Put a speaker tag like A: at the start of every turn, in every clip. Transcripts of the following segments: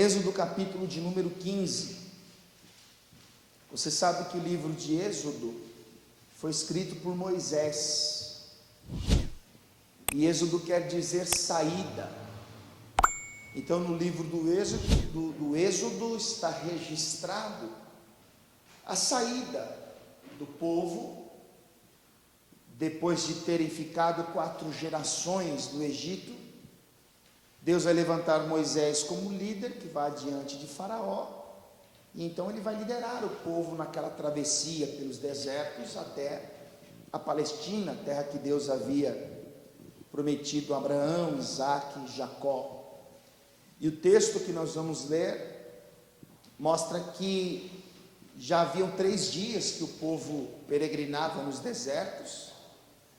A: Êxodo capítulo de número 15. Você sabe que o livro de Êxodo foi escrito por Moisés, e Êxodo quer dizer saída. Então no livro do Êxodo está registrado a saída do povo, depois de terem ficado 4 gerações no Egito. Deus vai levantar Moisés como líder, que vai diante de Faraó, e então ele vai liderar o povo naquela travessia pelos desertos até a Palestina, a terra que Deus havia prometido a Abraão, Isaque e Jacó. E o texto que nós vamos ler mostra que já haviam 3 dias que o povo peregrinava nos desertos,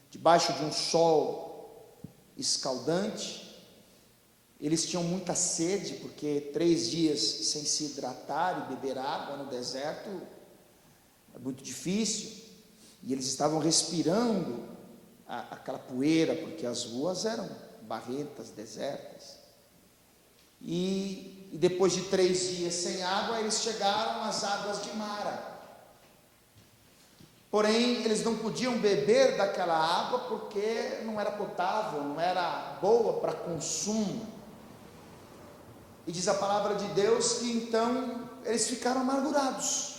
A: debaixo de um sol escaldante. Eles tinham muita sede, porque 3 dias sem se hidratar e beber água no deserto é muito difícil, e eles estavam respirando aquela poeira, porque as ruas eram barrentas, desertas. E depois de 3 dias sem água, eles chegaram às águas de Mara. Porém, eles não podiam beber daquela água, porque não era potável, não era boa para consumo. E diz a palavra de Deus que então eles ficaram amargurados.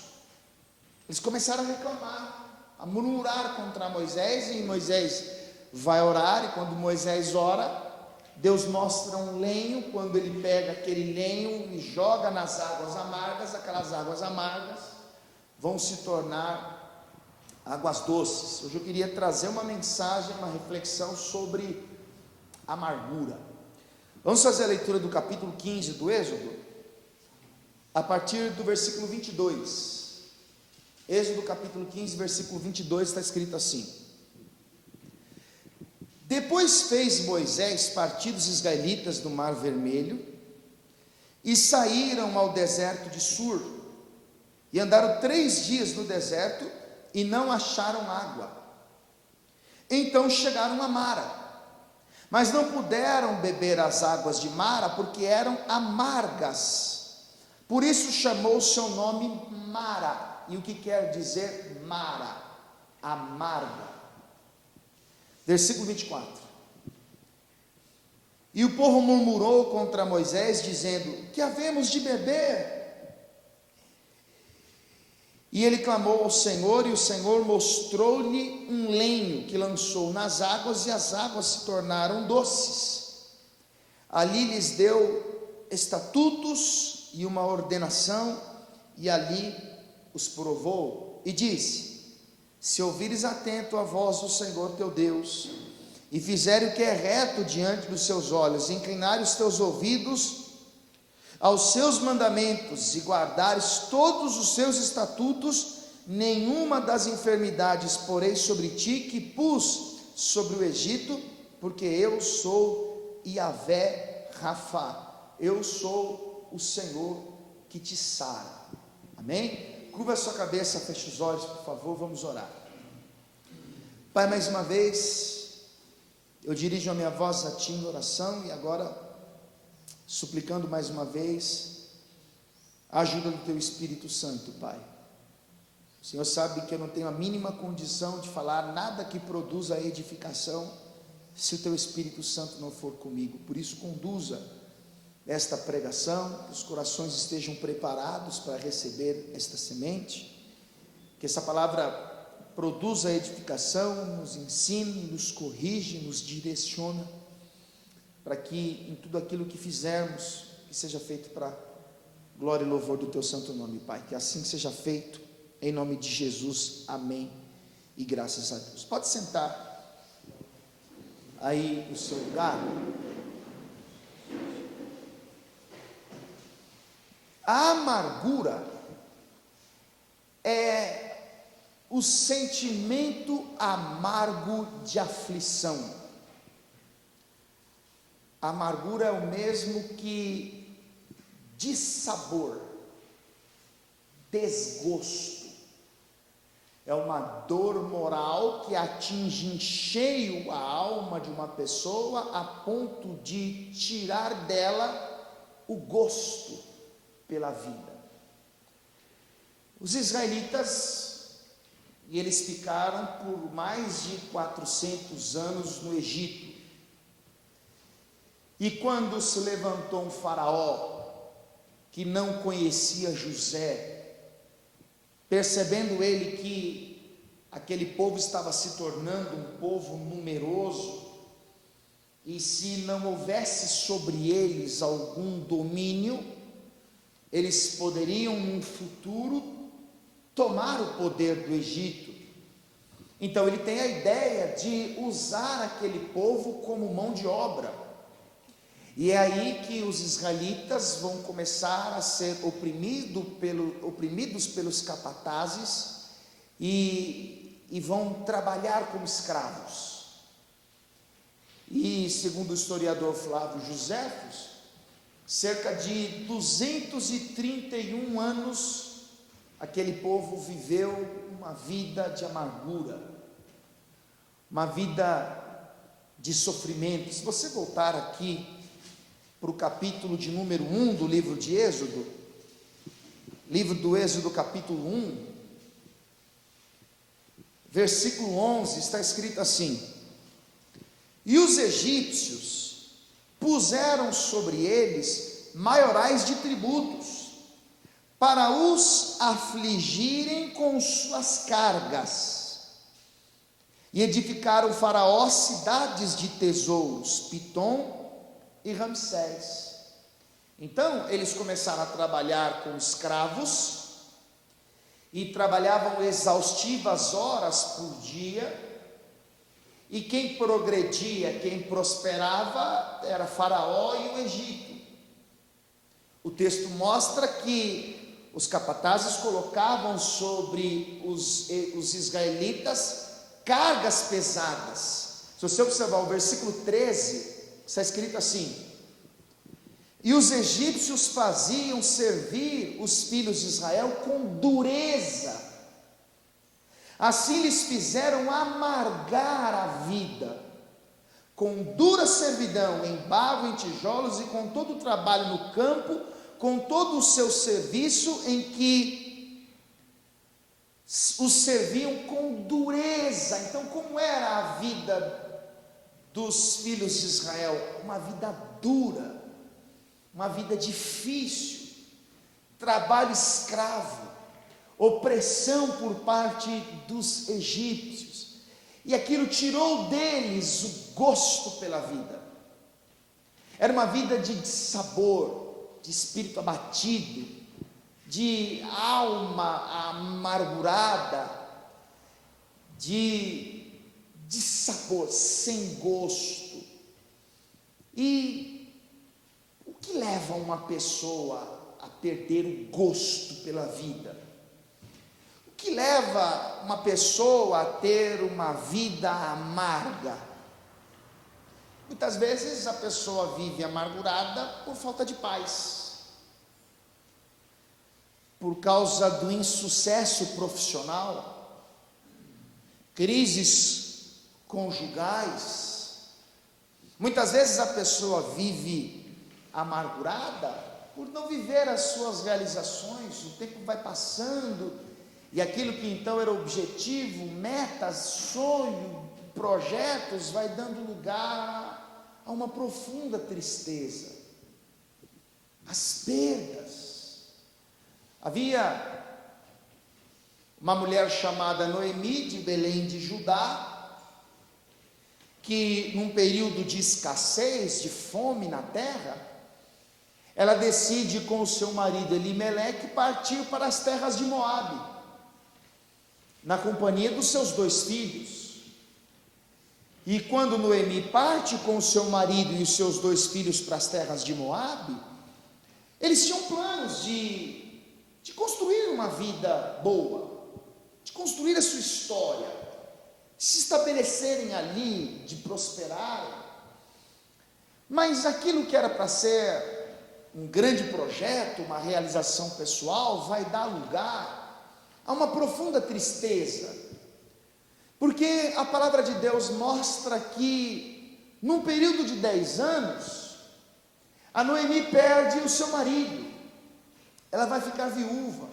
A: Eles começaram a reclamar, a murmurar contra Moisés, e Moisés vai orar, e quando Moisés ora, Deus mostra um lenho. Quando ele pega aquele lenho e joga nas águas amargas, aquelas águas amargas vão se tornar águas doces. Hoje eu queria trazer uma mensagem, uma reflexão sobre amargura. Vamos fazer a leitura do capítulo 15 do Êxodo, a partir do versículo 22. Êxodo capítulo 15, versículo 22, está escrito assim: Depois fez Moisés partir os israelitas do Mar Vermelho, e saíram ao deserto de Sur, e andaram 3 dias no deserto, e não acharam água. Então chegaram a Mara, mas não puderam beber as águas de Mara, porque eram amargas. Por isso chamou o seu nome Mara. E o que quer dizer Mara? Amarga. Versículo 24. E o povo murmurou contra Moisés, dizendo: que havemos de beber? E ele clamou ao Senhor, e o Senhor mostrou-lhe um lenho que lançou nas águas, e as águas se tornaram doces. Ali lhes deu estatutos e uma ordenação, e ali os provou, e disse: se ouvires atento a voz do Senhor teu Deus, e fizeres o que é reto diante dos seus olhos, e inclinares os teus ouvidos aos seus mandamentos, e guardares todos os seus estatutos, nenhuma das enfermidades porei sobre ti, que pus sobre o Egito, porque eu sou Yahvé Rafá, eu sou o Senhor que te sara. Amém? Curva a sua cabeça, feche os olhos, por favor, vamos orar. Pai, mais uma vez eu dirijo a minha voz a ti em oração, e agora suplicando mais uma vez a ajuda do teu Espírito Santo, Pai. O Senhor sabe que eu não tenho a mínima condição de falar nada que produza edificação, se o teu Espírito Santo não for comigo. Por isso, conduza esta pregação, que os corações estejam preparados para receber esta semente, que essa palavra produza edificação, nos ensine, nos corrige, nos direciona, para que em tudo aquilo que fizermos, que seja feito para glória e louvor do teu santo nome, Pai. Que assim seja feito, em nome de Jesus, amém, e graças a Deus. Pode sentar aí no seu lugar. A amargura é o sentimento amargo de aflição. A amargura é o mesmo que dissabor, desgosto. É uma dor moral que atinge em cheio a alma de uma pessoa, a ponto de tirar dela o gosto pela vida. Os israelitas, e eles ficaram por mais de 400 anos no Egito. E quando se levantou um faraó que não conhecia José, percebendo ele que aquele povo estava se tornando um povo numeroso, e se não houvesse sobre eles algum domínio, eles poderiam no futuro tomar o poder do Egito. Então ele tem a ideia de usar aquele povo como mão de obra. E é aí que os israelitas vão começar a ser oprimidos pelos capatazes e vão trabalhar como escravos. E segundo o historiador Flávio Joséfos, cerca de 231 anos aquele povo viveu uma vida de amargura, uma vida de sofrimento. Se você voltar aqui para o capítulo de número 1 do livro de Êxodo, livro do Êxodo capítulo 1, versículo 11, está escrito assim: e os egípcios puseram sobre eles maiorais de tributos, para os afligirem com suas cargas, e edificaram Faraó cidades de tesouros, Pitom e Ramsés. Então eles começaram a trabalhar com escravos, e trabalhavam exaustivas horas por dia, e quem progredia, quem prosperava, era Faraó e o Egito. O texto mostra que os capatazes colocavam sobre os israelitas cargas pesadas. Se você observar o versículo 13, está escrito assim: e os egípcios faziam servir os filhos de Israel com dureza, assim lhes fizeram amargar a vida, com dura servidão, em barro, em tijolos, e com todo o trabalho no campo, com todo o seu serviço, em que os serviam com dureza. Então, como era a vida dos filhos de Israel? Uma vida dura, uma vida difícil, trabalho escravo, opressão por parte dos egípcios, e aquilo tirou deles o gosto pela vida. Era uma vida de dissabor, de espírito abatido, de alma amargurada, de dissabor, sem gosto. E o que leva uma pessoa a perder o gosto pela vida? O que leva uma pessoa a ter uma vida amarga? Muitas vezes a pessoa vive amargurada por falta de paz, por causa do insucesso profissional, crises conjugais. Muitas vezes a pessoa vive amargurada por não viver as suas realizações. O tempo vai passando e aquilo que então era objetivo, metas, sonho, projetos, vai dando lugar a uma profunda tristeza, as perdas. Havia uma mulher chamada Noemi, de Belém de Judá, que num período de escassez, de fome na terra, ela decide com o seu marido Elimeleque partir para as terras de Moabe, na companhia dos seus 2 filhos. E quando Noemi parte com o seu marido e os seus 2 filhos para as terras de Moabe, eles tinham planos de construir uma vida boa, de construir a sua história, de se estabelecerem ali, de prosperarem. Mas aquilo que era para ser um grande projeto, uma realização pessoal, vai dar lugar a uma profunda tristeza. Porque a palavra de Deus mostra que, num período de 10 anos, a Noemi perde o seu marido. ela vai ficar viúva.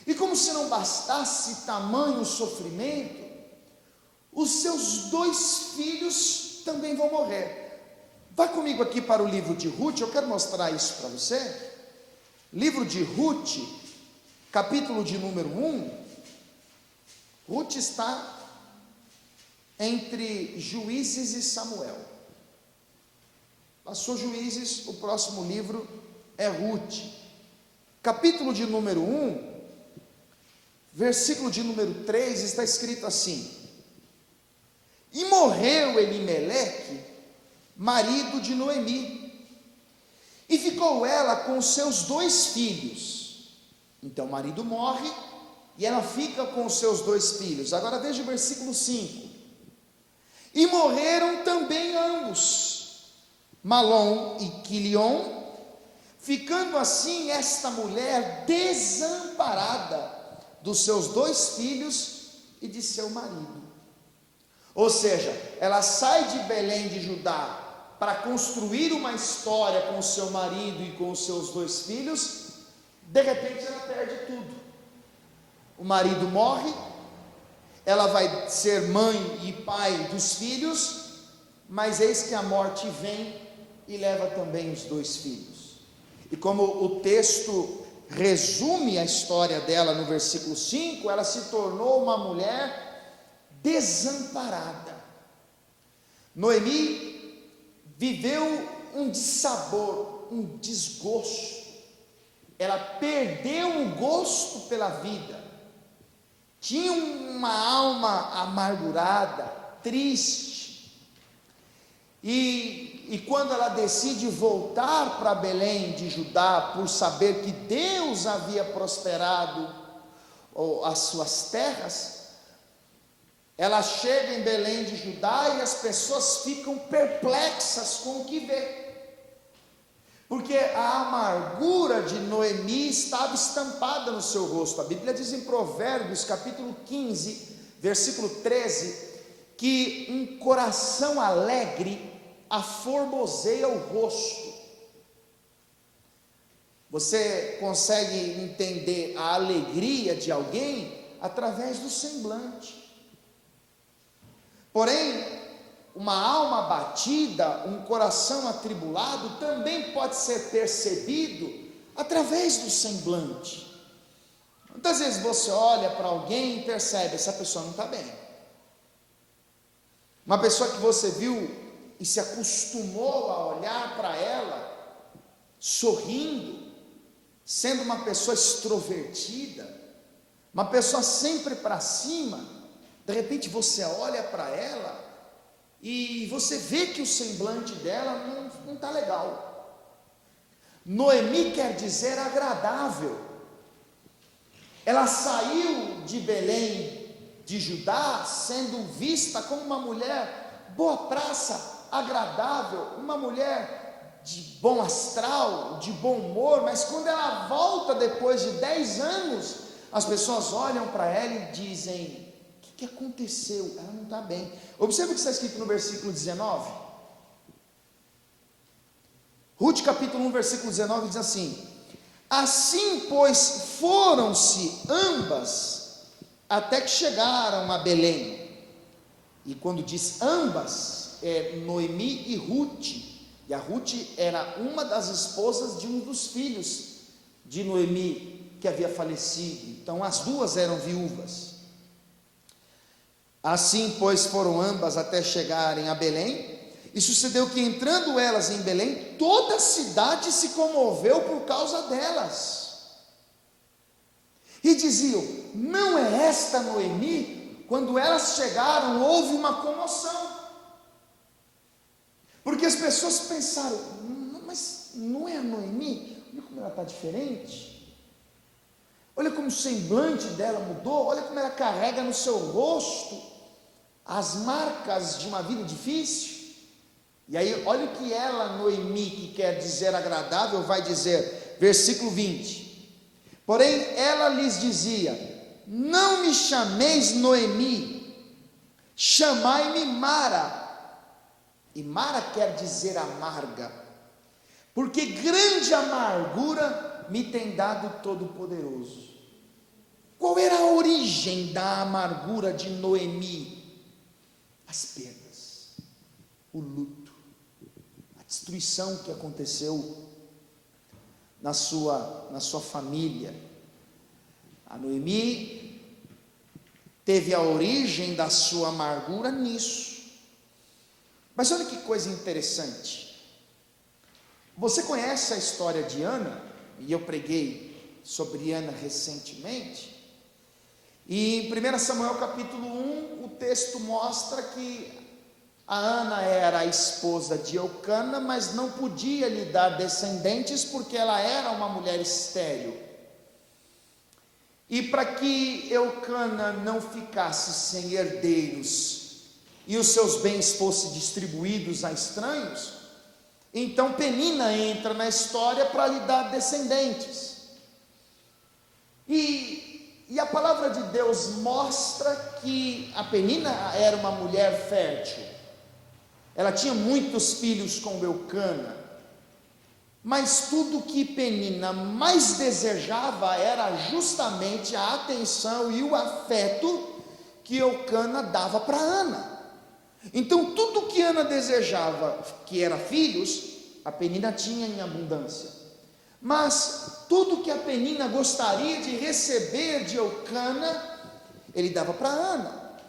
A: E como se não bastasse tamanho sofrimento, os seus 2 filhos também vão morrer. Vá comigo aqui para o livro de Ruth, eu quero mostrar isso para você. Livro de Ruth, capítulo de número 1. Ruth está entre Juízes e Samuel. Passou Juízes, o próximo livro é Ruth. Capítulo de número 1, versículo de número 3, está escrito assim: E morreu Elimeleque, marido de Noemi, e ficou ela com seus 2 filhos. Então o marido morre, e ela fica com os seus 2 filhos. Agora veja o versículo 5: E morreram também ambos, Malom e Quilion, ficando assim esta mulher desamparada dos seus 2 filhos e de seu marido. Ou seja, ela sai de Belém de Judá para construir uma história com o seu marido e com os seus 2 filhos. De repente ela perde tudo. O marido morre, ela vai ser mãe e pai dos filhos, mas eis que a morte vem e leva também os 2 filhos. E como o texto resume a história dela no versículo 5, ela se tornou uma mulher desamparada. Noemi viveu um dissabor, um desgosto. Ela perdeu o gosto pela vida. Tinha uma alma amargurada, triste. E quando ela decide voltar para Belém de Judá, por saber que Deus havia prosperado as suas terras, ela chega em Belém de Judá e as pessoas ficam perplexas com o que vê, porque a amargura de Noemi estava estampada no seu rosto. A Bíblia diz em Provérbios capítulo 15, versículo 13, que um coração alegre aformoseia o rosto. Você consegue entender a alegria de alguém através do semblante. Porém, uma alma abatida, um coração atribulado, também pode ser percebido através do semblante. Muitas vezes você olha para alguém e percebe, essa pessoa não está bem. Uma pessoa que você viu e se acostumou a olhar para ela, sorrindo, sendo uma pessoa extrovertida, uma pessoa sempre para cima, de repente você olha para ela e você vê que o semblante dela não está legal. Noemi quer dizer agradável. Ela saiu de Belém de Judá sendo vista como uma mulher boa praça, agradável, uma mulher de bom astral, de bom humor, mas quando ela volta depois de 10 anos, as pessoas olham para ela e dizem: o que aconteceu? Ela não está bem. Observe o que está escrito no versículo 19. Ruth capítulo 1, versículo 19 diz assim: Assim pois foram-se ambas até que chegaram a Belém. E quando diz ambas, é Noemi e Ruth. E a Ruth era uma das esposas de um dos filhos de Noemi que havia falecido. Então as duas eram viúvas. Assim pois foram ambas até chegarem a Belém. E sucedeu que, entrando elas em Belém, toda a cidade se comoveu por causa delas. E diziam: não é esta Noemi? Quando elas chegaram, houve uma comoção. Porque as pessoas pensaram: mas não é a Noemi? Olha como ela está diferente. Olha como o semblante dela mudou. Olha como ela carrega no seu rosto as marcas de uma vida difícil. E aí, olha o que ela, Noemi, que quer dizer agradável, vai dizer, versículo 20: porém ela lhes dizia: não me chameis Noemi, chamai-me Mara. E Mara quer dizer amarga, porque grande amargura me tem dado Todo-Poderoso. Qual era a origem da amargura de Noemi? As perdas, o luto, a destruição que aconteceu na sua família. A Noemi teve a origem da sua amargura nisso. Mas olha que coisa interessante. Você conhece a história de Ana? E eu preguei sobre Ana recentemente. E em 1 Samuel capítulo 1, o texto mostra que a Ana era a esposa de Eucana, mas não podia lhe dar descendentes porque ela era uma mulher estéril. E para que Eucana não ficasse sem herdeiros e os seus bens fossem distribuídos a estranhos, então Penina entra na história para lhe dar descendentes. E a palavra de Deus mostra que a Penina era uma mulher fértil. Ela tinha muitos filhos com Eucana, mas tudo que Penina mais desejava era justamente a atenção e o afeto que Eucana dava para Ana. Então tudo que Ana desejava, que era filhos, a Penina tinha em abundância. Mas tudo que a Penina gostaria de receber de Eucana, ele dava para Ana.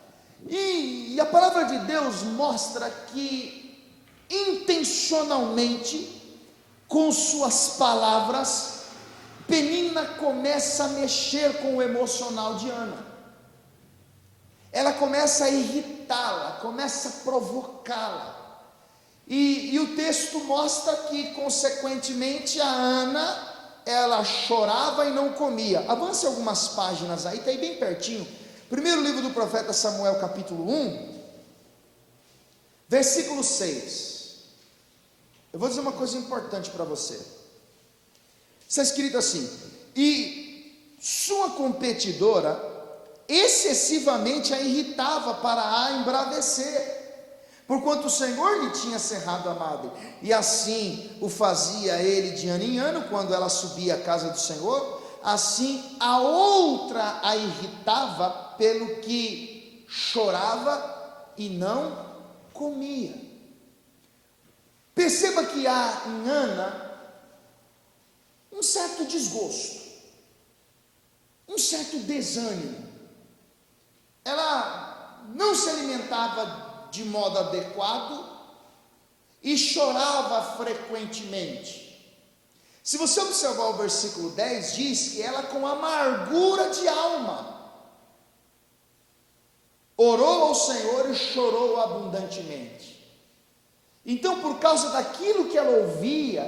A: E a palavra de Deus mostra que intencionalmente, com suas palavras, Penina começa a mexer com o emocional de Ana. Ela começa a irritá-la, começa a provocá-la. E o texto mostra que, consequentemente, a Ana, ela chorava e não comia. Avance algumas páginas aí, está aí bem pertinho. Primeiro livro do profeta Samuel, capítulo 1, versículo 6. Eu vou dizer uma coisa importante para você. Está escrito assim: e sua competidora excessivamente a irritava para a embravecer, porquanto o Senhor lhe tinha cerrado a madre, e assim o fazia ele de ano em ano, quando ela subia à casa do Senhor. Assim a outra a irritava, pelo que chorava e não comia. Perceba que há em Ana um certo desgosto, um certo desânimo. Ela não se alimentava de modo adequado e chorava frequentemente. Se você observar o versículo 10, diz que ela, com amargura de alma, orou ao Senhor e chorou abundantemente. Então, por causa daquilo que ela ouvia,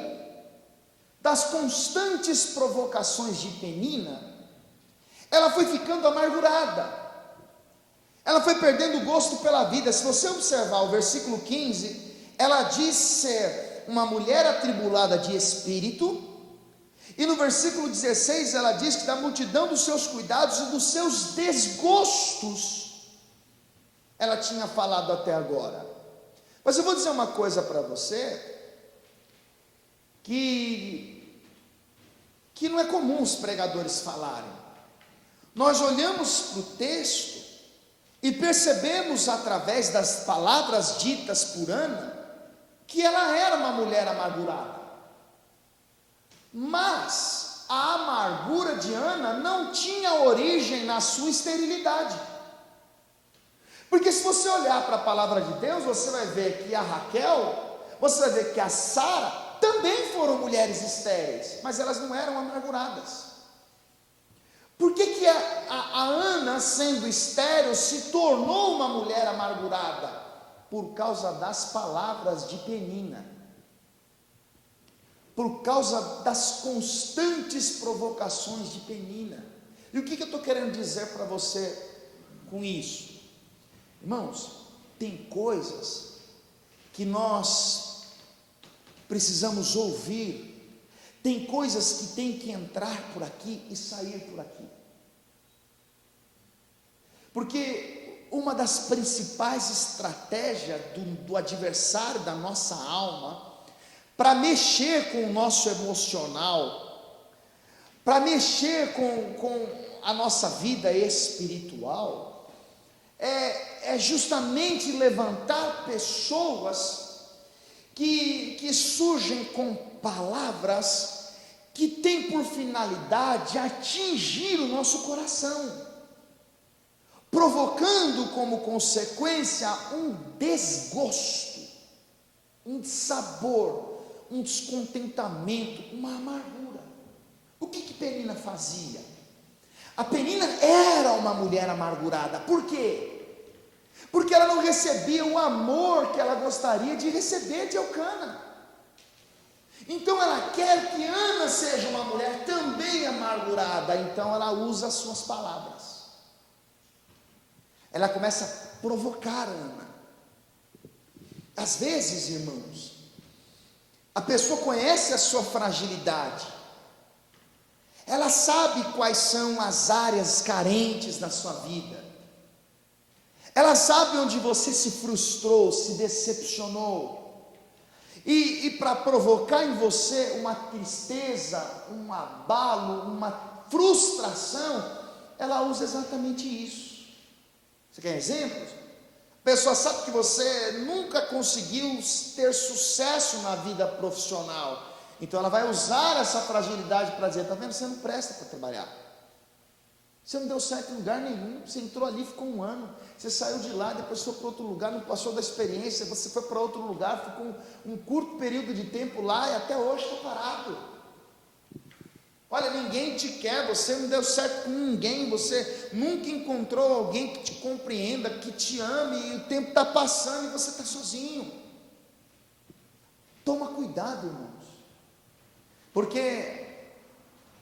A: das constantes provocações de Penina, ela foi ficando amargurada. Ela foi perdendo o gosto pela vida. Se você observar o versículo 15, ela diz ser uma mulher atribulada de espírito, e no versículo 16 ela diz que da multidão dos seus cuidados e dos seus desgostos ela tinha falado até agora. Mas eu vou dizer uma coisa para você, que não é comum os pregadores falarem. Nós olhamos para o texto e percebemos, através das palavras ditas por Ana, que ela era uma mulher amargurada. Mas a amargura de Ana não tinha origem na sua esterilidade. Porque se você olhar para a palavra de Deus, você vai ver que a Raquel, você vai ver que a Sara também foram mulheres estéreis, mas elas não eram amarguradas. Por que a Ana, sendo estéril, se tornou uma mulher amargurada? Por causa das palavras de Penina, por causa das constantes provocações de Penina. E o que eu estou querendo dizer para você com isso? Irmãos, tem coisas que nós precisamos ouvir, tem coisas que tem que entrar por aqui e sair por aqui, porque uma das principais estratégias do adversário da nossa alma, para mexer com o nosso emocional, para mexer com a nossa vida espiritual, é justamente levantar pessoas que surgem com palavras que têm por finalidade atingir o nosso coração, provocando como consequência um desgosto, um dissabor, um descontentamento, uma amargura. O que Penina fazia? A Penina era uma mulher amargurada. Por quê? Porque ela não recebia o amor que ela gostaria de receber de Eucana. Então ela quer que Ana seja uma mulher também amargurada. Então ela usa as suas palavras. Ela começa a provocar Ana. Às vezes, irmãos, a pessoa conhece a sua fragilidade. Ela sabe quais são as áreas carentes na sua vida. Ela sabe onde você se frustrou, se decepcionou. E para provocar em você uma tristeza, um abalo, uma frustração, ela usa exatamente isso. Você quer exemplos? A pessoa sabe que você nunca conseguiu ter sucesso na vida profissional. Então ela vai usar essa fragilidade para dizer: está vendo, você não presta para trabalhar. Você não deu certo em lugar nenhum. Você entrou ali, ficou 1 ano. Você saiu de lá, depois foi para outro lugar, não passou da experiência. Você foi para outro lugar, ficou um curto período de tempo lá e até hoje está parado. Olha, ninguém te quer, você não deu certo com ninguém, você nunca encontrou alguém que te compreenda, que te ame, e o tempo está passando e você está sozinho. Toma cuidado, irmãos, porque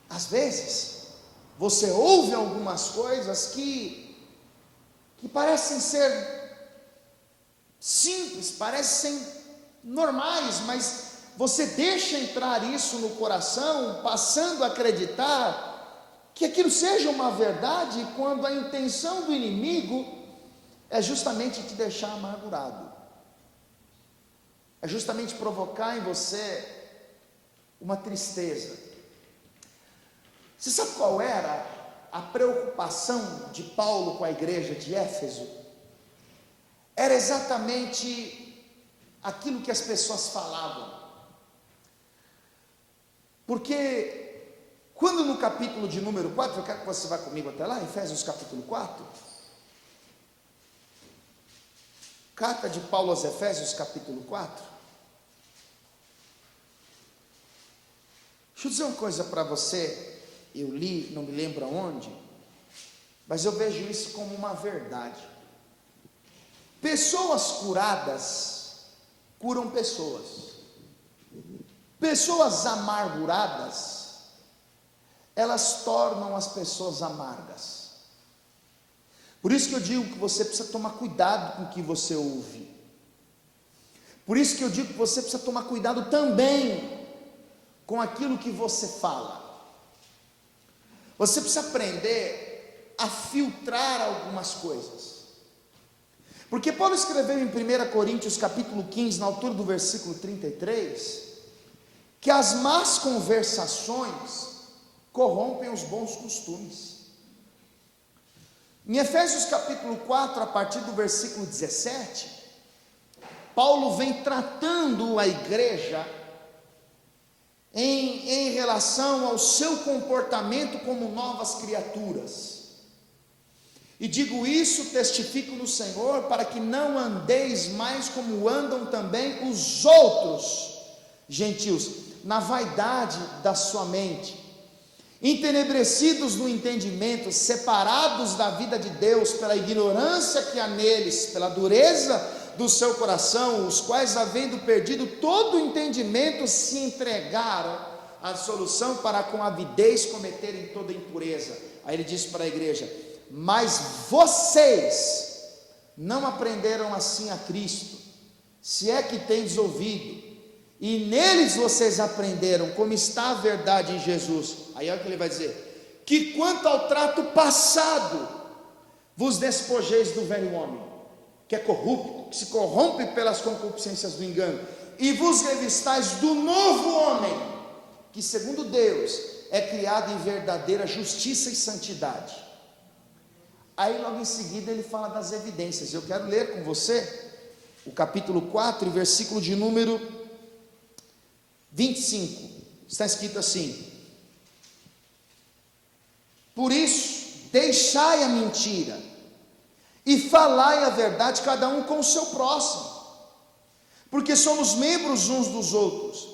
A: às vezes você ouve algumas coisas que parecem ser simples, parecem normais, mas você deixa entrar isso no coração, passando a acreditar que aquilo seja uma verdade, quando a intenção do inimigo é justamente te deixar amargurado, é justamente provocar em você uma tristeza. Você sabe qual era a preocupação de Paulo com a igreja de Éfeso? Era exatamente aquilo que as pessoas falavam. Porque quando no capítulo de número 4, eu quero que você vá comigo até lá, Efésios capítulo 4. Carta de Paulo aos Efésios capítulo 4. Deixa eu dizer uma coisa para você. Eu li, não me lembro aonde, mas eu vejo isso como uma verdade. Pessoas curadas curam pessoas. Pessoas amarguradas, elas tornam as pessoas amargas. Por isso que eu digo que você precisa tomar cuidado com o que você ouve. Por isso que eu digo que você precisa tomar cuidado também com aquilo que você fala. Você precisa aprender a filtrar algumas coisas. Porque Paulo escreveu em 1 Coríntios capítulo 15, na altura do versículo 33, que as más conversações corrompem os bons costumes. Em Efésios capítulo 4, a partir do versículo 17, Paulo vem tratando a igreja em relação ao seu comportamento como novas criaturas. E digo isso, testifico no Senhor, para que não andeis mais como andam também os outros gentios, na vaidade da sua mente, entenebrecidos no entendimento, separados da vida de Deus pela ignorância que há neles, pela dureza do seu coração, os quais, havendo perdido todo o entendimento, se entregaram à dissolução, para com avidez cometerem toda impureza. Aí ele disse para a igreja: mas vocês não aprenderam assim a Cristo, se é que tendes ouvido, e neles vocês aprenderam como está a verdade em Jesus. Aí olha o que ele vai dizer: que quanto ao trato passado, vos despojeis do velho homem, que é corrupto, que se corrompe pelas concupiscências do engano, e vos revistais do novo homem, que segundo Deus é criado em verdadeira justiça e santidade. Aí logo em seguida ele fala das evidências. Eu quero ler com você o capítulo 4, versículo de número 25. Está escrito assim: por isso, deixai a mentira e falai a verdade, cada um com o seu próximo, porque somos membros uns dos outros.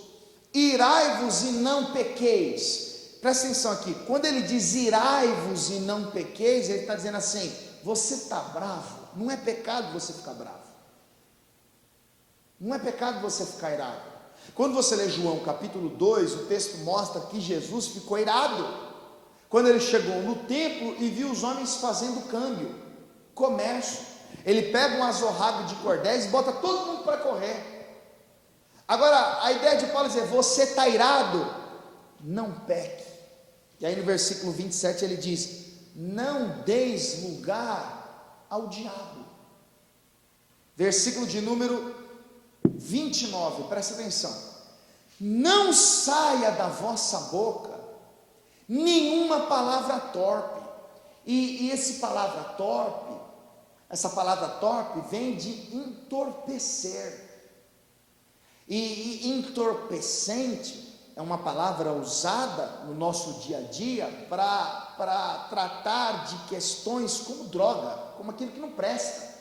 A: Irai-vos e não pequeis. Presta atenção aqui, quando ele diz irai-vos e não pequeis, ele está dizendo assim: você está bravo, não é pecado você ficar bravo, não é pecado você ficar irado. Quando você lê João capítulo 2, o texto mostra que Jesus ficou irado, quando ele chegou no templo e viu os homens fazendo câmbio, comércio. Ele pega um azorrago de cordéis e bota todo mundo para correr. Agora, a ideia de Paulo é dizer: você está irado, não peque. E aí no versículo 27 ele diz: não deis lugar ao diabo. Versículo de número 29, presta atenção: não saia da vossa boca nenhuma palavra torpe. E essa palavra torpe vem de entorpecer. E entorpecente é uma palavra usada no nosso dia a dia para tratar de questões como droga, como aquilo que não presta.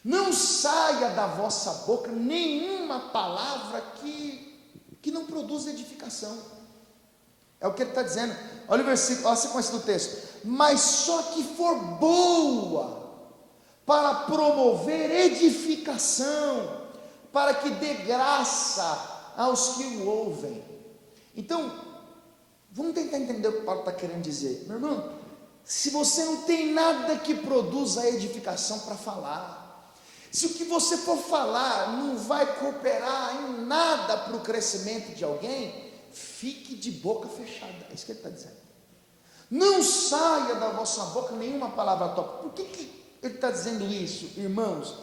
A: Não saia da vossa boca nenhuma palavra que não produz edificação. É o que ele está dizendo. Olha o versículo, olha a sequência do texto: mas só que for boa para promover edificação, para que dê graça aos que o ouvem. Então, vamos tentar entender o que Paulo está querendo dizer. Meu irmão, se você não tem nada que produza edificação para falar, se o que você for falar não vai cooperar em nada para o crescimento de alguém, fique de boca fechada. É isso que ele está dizendo. Não saia da vossa boca nenhuma palavra torpe. Por que ele está dizendo isso, irmãos?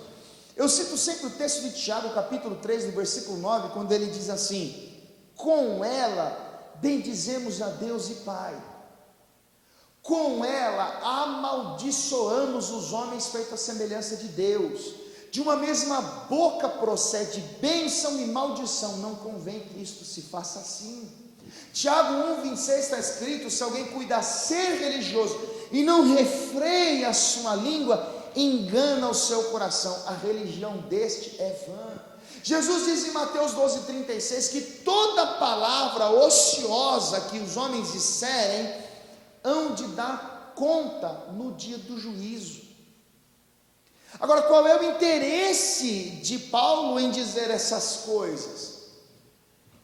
A: Eu cito sempre o texto de Tiago, capítulo 3, no versículo 9, quando ele diz assim: com ela bendizemos a Deus e Pai, com ela amaldiçoamos os homens feitos à semelhança de Deus. De uma mesma boca procede bênção e maldição, não convém que isto se faça assim. Tiago 1,26 está escrito: se alguém cuidar ser religioso e não refreia a sua língua, engana o seu coração, a religião deste é vã. Jesus diz em Mateus 12,36 que toda palavra ociosa que os homens disserem hão de dar conta no dia do juízo. Agora, qual é o interesse de Paulo em dizer essas coisas?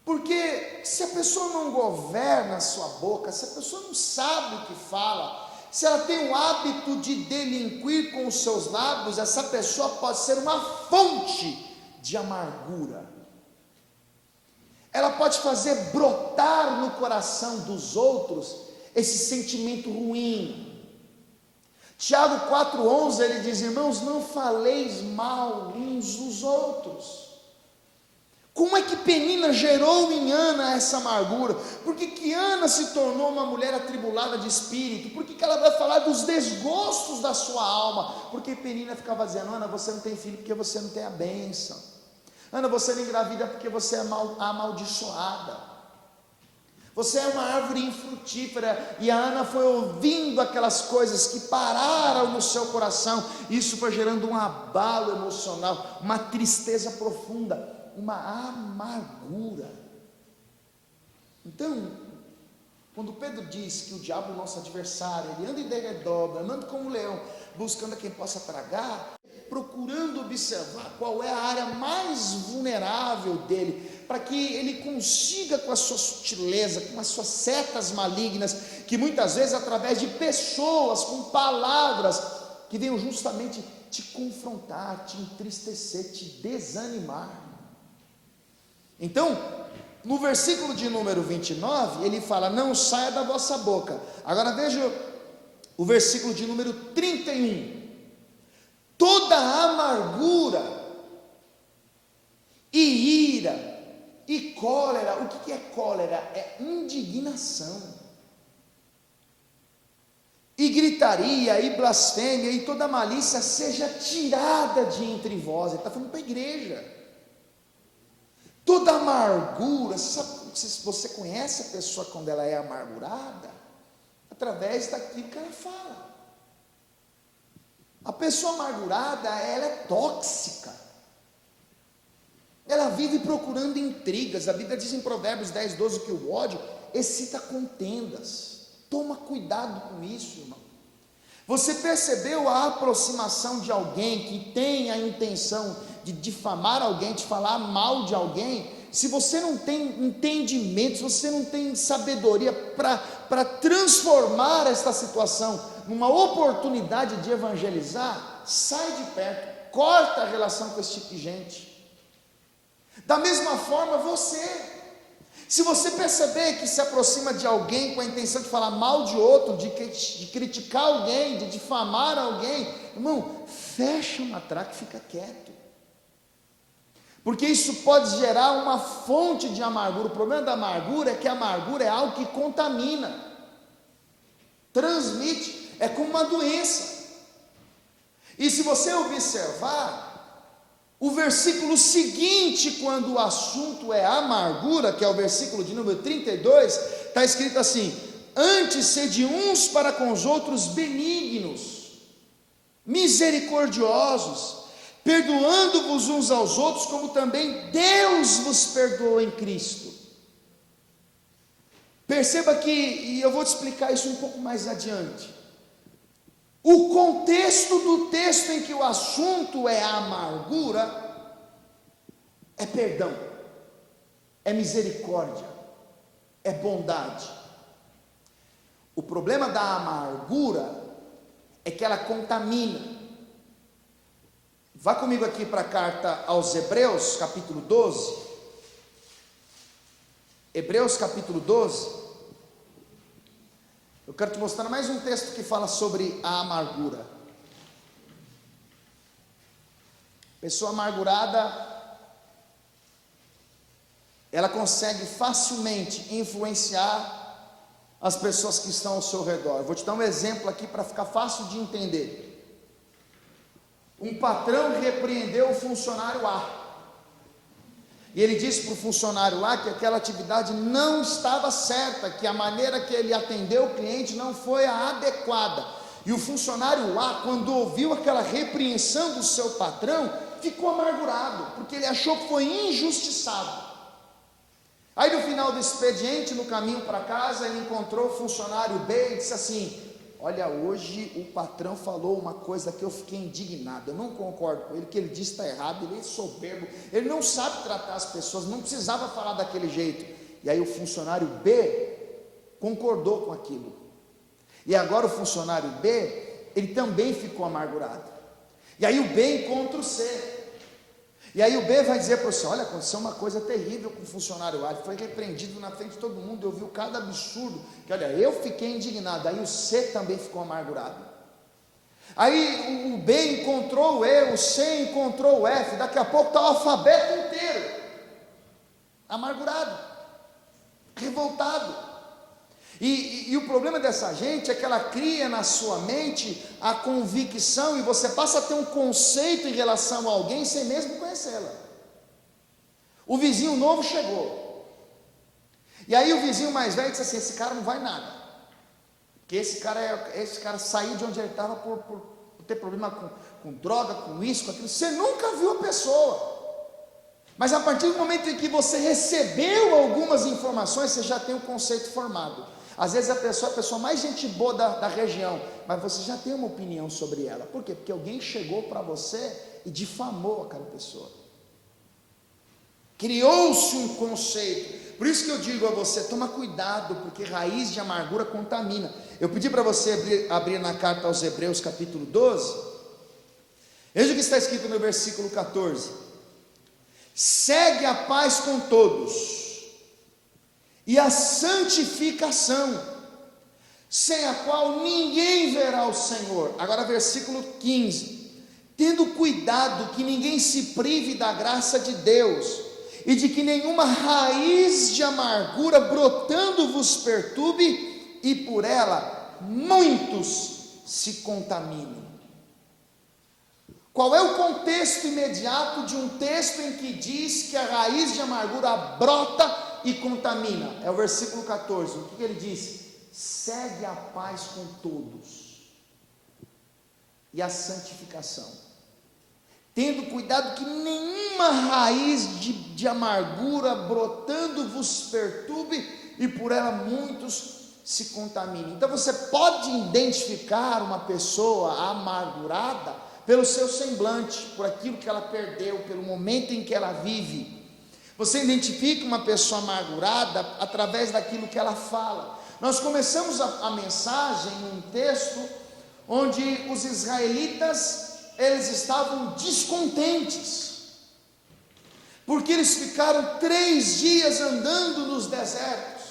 A: Porque se a pessoa não governa a sua boca, se a pessoa não sabe o que fala, se ela tem o hábito de delinquir com os seus lábios, essa pessoa pode ser uma fonte de amargura. Ela pode fazer brotar no coração dos outros esse sentimento ruim. Tiago 4,11 ele diz: irmãos, não faleis mal uns dos outros. Como é que Penina gerou em Ana essa amargura? Por que Ana se tornou uma mulher atribulada de espírito? Por que ela vai falar dos desgostos da sua alma? Porque Penina ficava dizendo: Ana, você não tem filho porque você não tem a bênção. Ana, você não engravida porque você é amaldiçoada. Você é uma árvore infrutífera. E a Ana foi ouvindo aquelas coisas que pararam no seu coração. Isso foi gerando um abalo emocional, uma tristeza profunda, uma amargura. Então, quando Pedro diz que o diabo é o nosso adversário, ele anda em derredor, andando como um leão, buscando a quem possa tragar, procurando observar qual é a área mais vulnerável dele, para que ele consiga, com a sua sutileza, com as suas setas malignas, que muitas vezes através de pessoas, com palavras, que venham justamente te confrontar, te entristecer, te desanimar. Então, no versículo de número 29, ele fala: não saia da vossa boca. Agora veja o versículo de número 31. Toda amargura e ira E cólera, o que é cólera? É indignação. E gritaria, e blasfêmia, e toda malícia seja tirada de entre vós. Ele está falando para a igreja. Toda amargura, você conhece a pessoa quando ela é amargurada? Através daquilo que ela fala. A pessoa amargurada, ela é tóxica. Ela vive procurando intrigas. A Bíblia diz em Provérbios 10, 12 que o ódio excita contendas. Toma cuidado com isso, irmão. Você percebeu a aproximação de alguém que tem a intenção de difamar alguém, de falar mal de alguém? Se você não tem entendimento, se você não tem sabedoria para transformar esta situação numa oportunidade de evangelizar, sai de perto, corta a relação com esse tipo de gente. Da mesma forma você, se você perceber que se aproxima de alguém com a intenção de falar mal de outro, de criticar alguém, de difamar alguém, irmão, fecha uma traca e fica quieto, porque isso pode gerar uma fonte de amargura. O problema da amargura é que a amargura é algo que contamina, transmite, é como uma doença. E se você observar, o versículo seguinte, quando o assunto é amargura, que é o versículo de número 32, está escrito assim: antes sede uns para com os outros benignos, misericordiosos, perdoando-vos uns aos outros, como também Deus vos perdoou em Cristo. Perceba que, e eu vou te explicar isso um pouco mais adiante, o contexto do texto em que o assunto é amargura, é perdão, é misericórdia, é bondade. O problema da amargura é que ela contamina. Vá comigo aqui para a carta aos Hebreus, capítulo 12. Hebreus, capítulo 12. Eu quero te mostrar mais um texto que fala sobre a amargura. Pessoa amargurada, ela consegue facilmente influenciar as pessoas que estão ao seu redor. Vou te dar um exemplo aqui para ficar fácil de entender. Um patrão repreendeu o funcionário A, e ele disse para o funcionário lá que aquela atividade não estava certa, que a maneira que ele atendeu o cliente não foi a adequada. E o funcionário lá, quando ouviu aquela repreensão do seu patrão, ficou amargurado, porque ele achou que foi injustiçado. Aí no final do expediente, no caminho para casa, ele encontrou o funcionário B e disse assim: olha, hoje o patrão falou uma coisa que eu fiquei indignado, eu não concordo com ele, que ele disse está errado, ele é soberbo, ele não sabe tratar as pessoas, não precisava falar daquele jeito. E aí o funcionário B concordou com aquilo, e agora o funcionário B, ele também ficou amargurado. E aí o B encontra o C, e aí o B vai dizer para você: olha, aconteceu uma coisa terrível com o funcionário A, ele foi repreendido na frente de todo mundo, eu vi cada absurdo, que olha, eu fiquei indignado. Aí o C também ficou amargurado. Aí o B encontrou o E, o C encontrou o F, daqui a pouco está o alfabeto inteiro amargurado, revoltado. E o problema dessa gente é que ela cria na sua mente a convicção, e você passa a ter um conceito em relação a alguém sem mesmo conhecê-la. O vizinho novo chegou, e aí o vizinho mais velho disse assim: esse cara não vai nada, porque esse cara saiu de onde ele estava por ter problema com droga, com isso, com aquilo. Você nunca viu a pessoa, mas a partir do momento em que você recebeu algumas informações, você já tem um conceito formado. Às vezes a pessoa é a pessoa mais gente boa da região, mas você já tem uma opinião sobre ela. Por quê? Porque alguém chegou para você e difamou aquela pessoa. Criou-se um conceito. Por isso que eu digo a você: toma cuidado, porque raiz de amargura contamina. Eu pedi para você abrir na carta aos Hebreus, capítulo 12. Veja o que está escrito no versículo 14: segue a paz com todos e a santificação, sem a qual ninguém verá o Senhor. Agora versículo 15: tendo cuidado que ninguém se prive da graça de Deus, e de que nenhuma raiz de amargura brotando vos perturbe, e por ela muitos se contaminem. Qual é o contexto imediato de um texto em que diz que a raiz de amargura brota e contamina? É o versículo 14. O que ele diz? Segue a paz com todos e a santificação, tendo cuidado que nenhuma raiz de amargura brotando vos perturbe, e por ela muitos se contaminem. Então você pode identificar uma pessoa amargurada pelo seu semblante, por aquilo que ela perdeu, pelo momento em que ela vive. Você identifica uma pessoa amargurada através daquilo que ela fala. Nós começamos a mensagem num texto onde os israelitas, eles estavam descontentes, porque eles ficaram 3 dias andando nos desertos,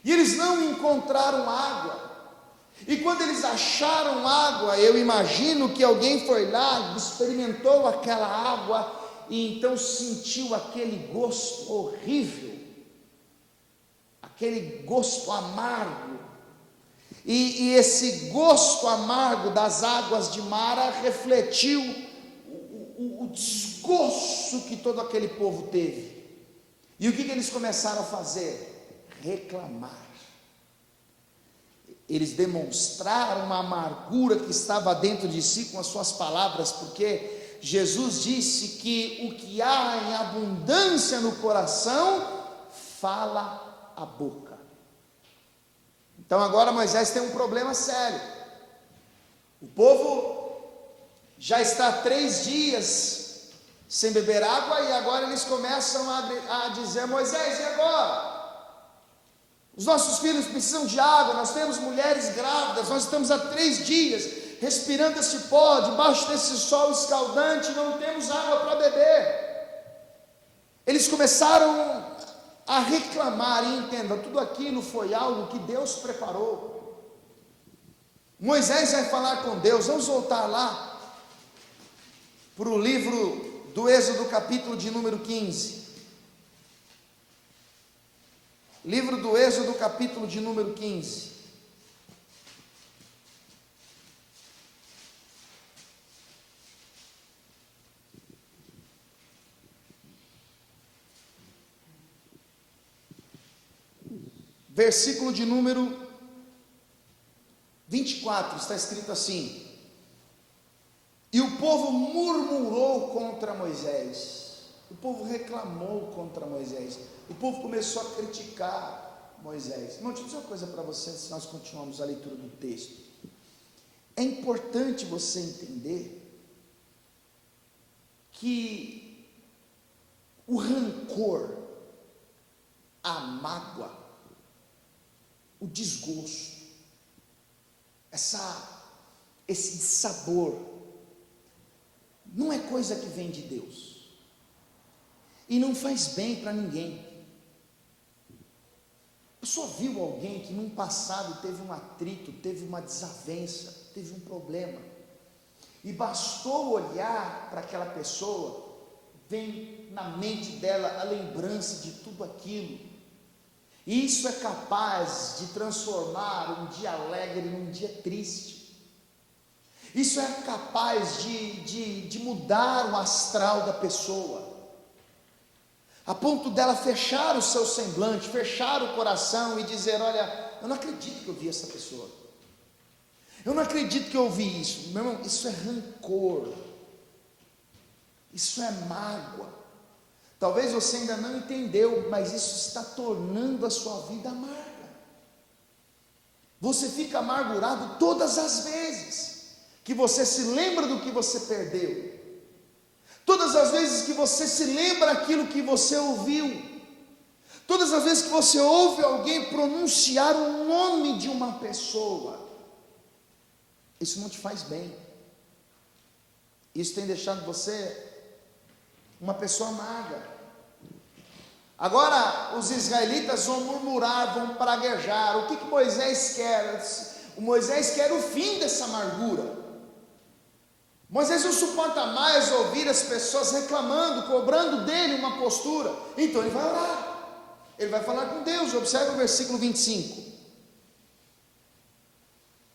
A: e eles não encontraram água. E quando eles acharam água, eu imagino que alguém foi lá, experimentou aquela água, e então sentiu aquele gosto horrível, aquele gosto amargo, e esse gosto amargo das águas de Mara refletiu o desgosto que todo aquele povo teve. E o que eles começaram a fazer? Reclamar. Eles demonstraram uma amargura que estava dentro de si com as suas palavras, porque Jesus disse que o que há em abundância no coração, fala a boca. Então agora Moisés tem um problema sério. O povo já está 3 dias sem beber água, e agora eles começam a dizer: Moisés, e agora? Os nossos filhos precisam de água, nós temos mulheres grávidas, nós estamos há 3 dias respirando esse pó, debaixo desse sol escaldante, não temos água para beber. Eles começaram a reclamar, e entenda, tudo aquilo foi algo que Deus preparou. Moisés vai falar com Deus. Vamos voltar lá para o livro do Êxodo, capítulo de número 15. Livro do Êxodo, capítulo de número 15. Versículo de número 24, está escrito assim: e o povo murmurou contra Moisés. O povo reclamou contra Moisés. O povo começou a criticar Moisés. Irmão, deixa eu dizer uma coisa para você, se nós continuarmos a leitura do texto. É importante você entender que o rancor, a mágoa, o desgosto, esse sabor, não é coisa que vem de Deus. E não faz bem para ninguém. Eu só viu alguém que num passado teve um atrito, teve uma desavença, teve um problema, e bastou olhar para aquela pessoa, vem na mente dela a lembrança de tudo aquilo, e isso é capaz de transformar um dia alegre num dia triste. Isso é capaz de mudar o astral da pessoa, a ponto dela fechar o seu semblante, fechar o coração e dizer: olha, eu não acredito que eu vi essa pessoa, eu não acredito que eu ouvi isso. Meu irmão, isso é rancor, isso é mágoa. Talvez você ainda não entendeu, mas isso está tornando a sua vida amarga. Você fica amargurado todas as vezes que você se lembra do que você perdeu, todas as vezes que você se lembra aquilo que você ouviu, todas as vezes que você ouve alguém pronunciar o nome de uma pessoa. Isso não te faz bem. Isso tem deixado você uma pessoa amarga. Agora os israelitas vão murmurar, vão praguejar. O que Moisés quer? O Moisés quer o fim dessa amargura. Moisés não suporta mais ouvir as pessoas reclamando, cobrando dele uma postura. Então ele vai orar, ele vai falar com Deus. Observe o versículo 25.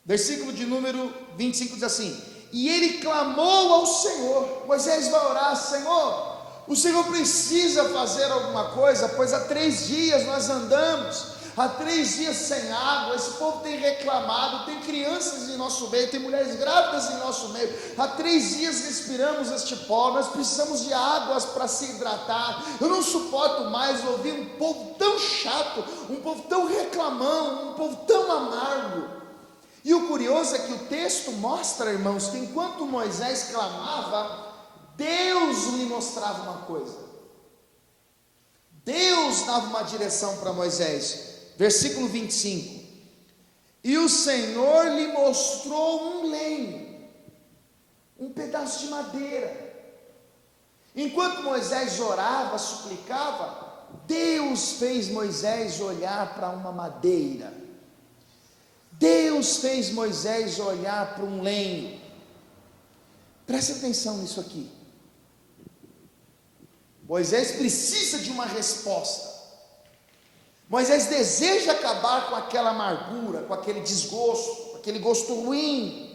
A: Versículo de número 25 diz assim: e ele clamou ao Senhor. Moisés vai orar: Senhor, o Senhor precisa fazer alguma coisa, pois há 3 dias nós andamos, há 3 dias sem água, esse povo tem reclamado, tem crianças em nosso meio, tem mulheres grávidas em nosso meio, há 3 dias respiramos este pó, nós precisamos de águas para se hidratar. Eu não suporto mais ouvir um povo tão chato, um povo tão reclamão, um povo tão amargo. E o curioso é que o texto mostra, irmãos, que enquanto Moisés clamava, Deus lhe mostrava uma coisa, Deus dava uma direção para Moisés. Versículo 25: e o Senhor lhe mostrou um lenho, um pedaço de madeira. Enquanto Moisés orava, suplicava, Deus fez Moisés olhar para uma madeira, Deus fez Moisés olhar para um lenho. Preste atenção nisso aqui. Moisés precisa de uma resposta. Moisés deseja acabar com aquela amargura, com aquele desgosto, com aquele gosto ruim,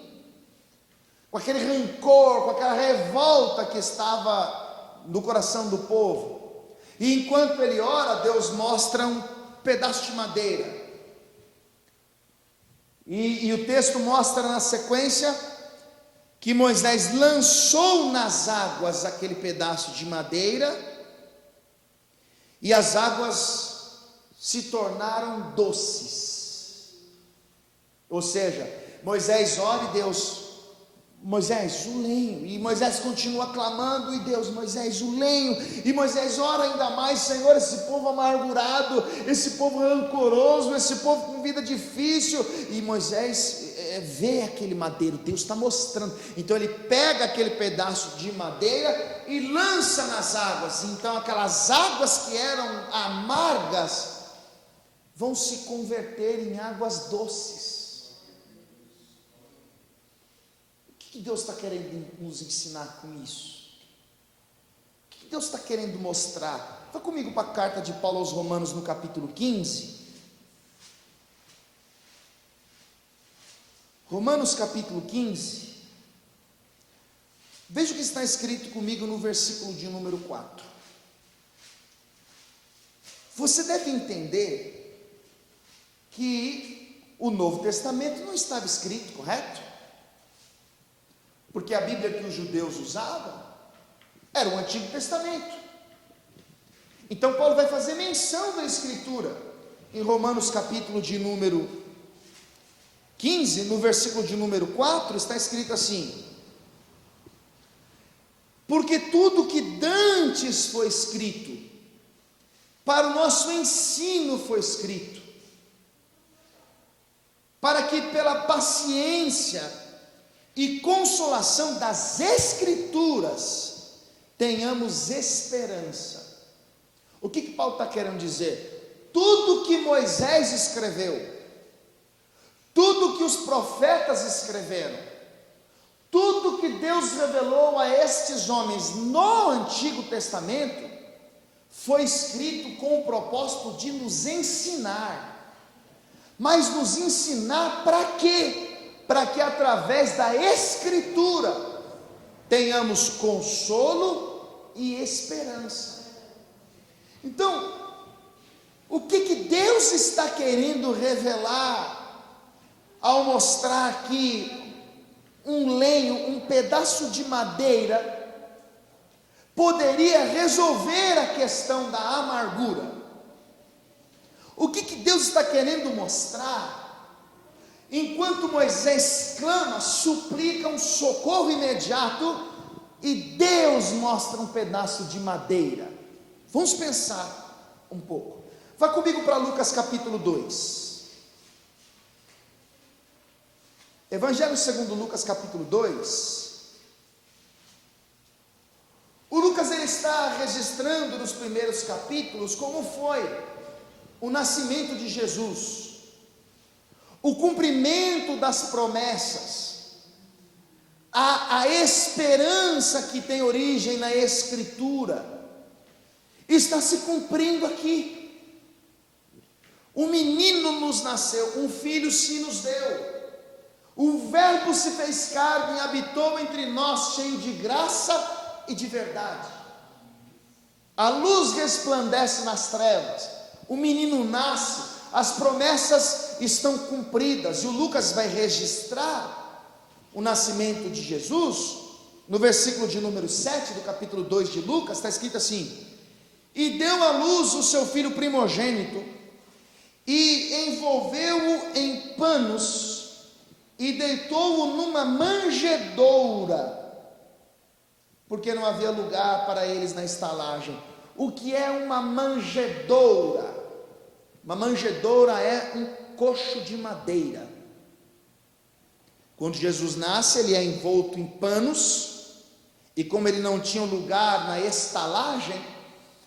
A: com aquele rancor, com aquela revolta que estava no coração do povo. E enquanto ele ora, Deus mostra um pedaço de madeira. E o texto mostra na sequência que Moisés lançou nas águas aquele pedaço de madeira, e as águas se tornaram doces. Ou seja, Moisés ora e Deus: Moisés, o lenho. E Moisés continua clamando, e Deus: Moisés, o lenho. E Moisés ora ainda mais: Senhor, esse povo amargurado, esse povo rancoroso, esse povo com vida difícil. E Moisés vê aquele madeiro, Deus está mostrando. Então ele pega aquele pedaço de madeira e lança nas águas. Então aquelas águas que eram amargas vão se converter em águas doces. O que Deus está querendo nos ensinar com isso? O que Deus está querendo mostrar? Vá comigo para a carta de Paulo aos Romanos, no capítulo 15. Romanos capítulo 15. Veja o que está escrito comigo no versículo de número 4. Você deve entender que o Novo Testamento não estava escrito, correto? Porque a Bíblia que os judeus usavam era o Antigo Testamento. Então Paulo vai fazer menção da Escritura em Romanos capítulo de número 15, no versículo de número 4, está escrito assim: porque tudo que dantes foi escrito, para o nosso ensino foi escrito, para que pela paciência e consolação das Escrituras tenhamos esperança. O que Paulo está querendo dizer? Tudo que Moisés escreveu, tudo que os profetas escreveram, tudo que Deus revelou a estes homens no Antigo Testamento, foi escrito com o propósito de nos ensinar. Mas nos ensinar para quê? Para que através da Escritura tenhamos consolo e esperança. Então, o que Deus está querendo revelar ao mostrar aqui um lenho, um pedaço de madeira, poderia resolver a questão da amargura? O que Deus está querendo mostrar? Enquanto Moisés clama, suplica um socorro imediato, e Deus mostra um pedaço de madeira. Vamos pensar um pouco. Vá comigo para Lucas capítulo 2. Evangelho segundo Lucas capítulo 2. O Lucas ele está registrando nos primeiros capítulos como foi o nascimento de Jesus, o cumprimento das promessas, a esperança que tem origem na Escritura está se cumprindo aqui. Um menino nos nasceu, um filho se nos deu. O Verbo se fez carne e habitou entre nós, cheio de graça e de verdade. A luz resplandece nas trevas, o menino nasce, as promessas estão cumpridas. E o Lucas vai registrar o nascimento de Jesus, no versículo de número 7 do capítulo 2 de Lucas, está escrito assim: e deu à luz o seu filho primogênito, e envolveu-o em panos, e deitou-o numa manjedoura, porque não havia lugar para eles na estalagem. O que é uma manjedoura? Uma manjedoura é um coxo de madeira. Quando Jesus nasce, ele é envolto em panos, e como ele não tinha lugar na estalagem,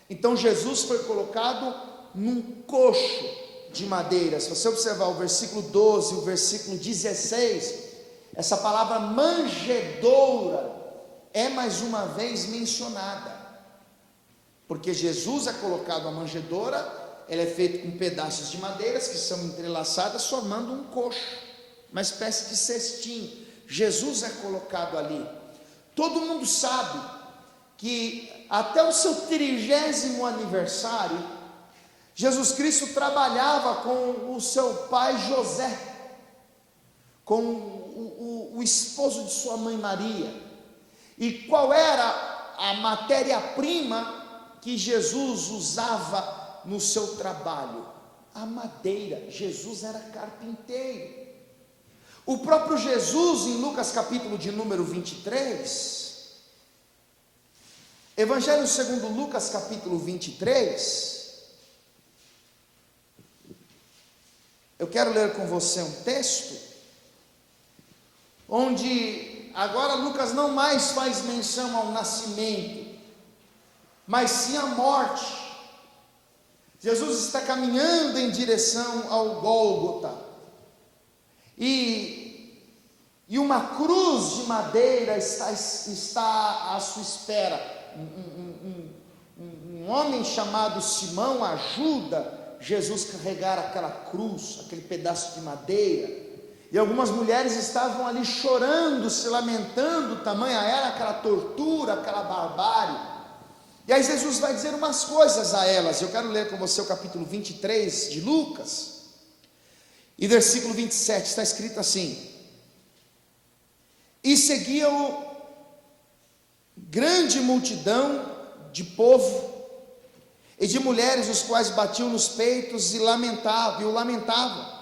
A: então Jesus foi colocado num coxo de madeira. Se você observar o versículo 12, o versículo 16, essa palavra manjedoura é mais uma vez mencionada, porque Jesus é colocado a manjedoura, ela é feita com pedaços de madeiras que são entrelaçadas, formando um coxo, uma espécie de cestinho. Jesus é colocado ali. Todo mundo sabe que até o seu 30º aniversário, Jesus Cristo trabalhava com o seu pai José, com o esposo de sua mãe Maria. E qual era a matéria-prima que Jesus usava no seu trabalho? A madeira. Jesus era carpinteiro. O próprio Jesus, em Lucas capítulo de número 23, Evangelho segundo Lucas capítulo 23, eu quero ler com você um texto, onde agora Lucas não mais faz menção ao nascimento, mas sim à morte. Jesus está caminhando em direção ao Gólgota, e uma cruz de madeira está à sua espera. Um homem chamado Simão ajuda Jesus a carregar aquela cruz, aquele pedaço de madeira, e algumas mulheres estavam ali chorando, se lamentando, tamanha era aquela tortura, aquela barbárie. E aí Jesus vai dizer umas coisas a elas. Eu quero ler com você o capítulo 23 de Lucas, e versículo 27, está escrito assim: e seguia-o grande multidão de povo e de mulheres, os quais batiam nos peitos e o lamentavam.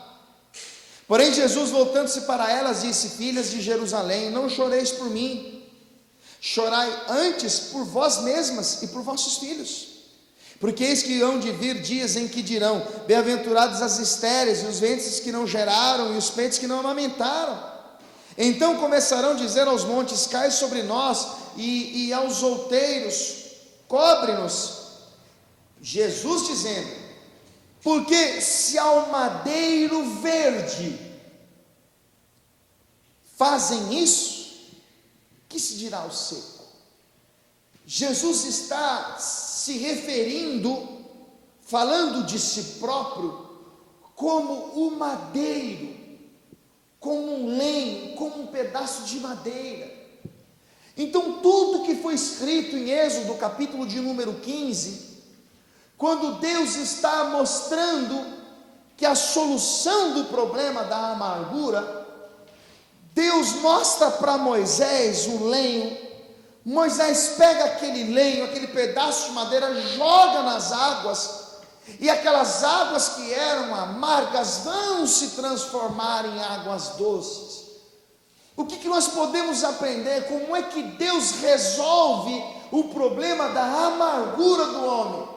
A: Porém Jesus, voltando-se para elas, disse: filhas de Jerusalém, não choreis por mim, chorai antes por vós mesmas e por vossos filhos, porque eis que hão de vir dias em que dirão: bem-aventuradas as estéreis, e os ventres que não geraram, e os peitos que não amamentaram. Então começarão a dizer aos montes: cai sobre nós, e aos outeiros: cobre-nos. Jesus dizendo: porque se ao madeiro verde fazem isso, que se dirá ao seco? Jesus está se referindo, falando de si próprio, como o madeiro, como um lenho, como um pedaço de madeira. Então tudo que foi escrito em Êxodo capítulo de número 15, quando Deus está mostrando que a solução do problema da amargura, Deus mostra para Moisés o lenho. Moisés pega aquele lenho, aquele pedaço de madeira, joga nas águas, e aquelas águas que eram amargas vão se transformar em águas doces. O que nós podemos aprender? Como é que Deus resolve o problema da amargura do homem?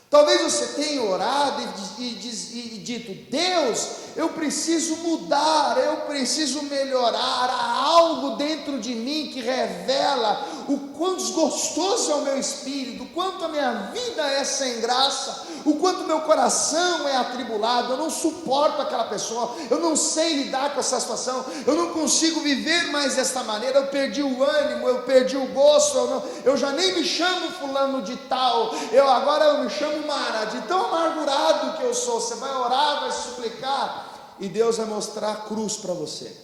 A: Talvez você tenha orado e dito: Deus, eu preciso mudar, eu preciso melhorar. Há algo dentro de mim que revela o quão desgostoso é o meu espírito, o quanto a minha vida é sem graça, o quanto meu coração é atribulado. Eu não suporto aquela pessoa, eu não sei lidar com essa situação, eu não consigo viver mais desta maneira. Eu perdi o ânimo, eu perdi o gosto, eu já nem me chamo fulano de tal, agora eu me chamo Mara, de tão amargurado que eu sou. Você vai orar, vai suplicar, e Deus vai mostrar a cruz para você,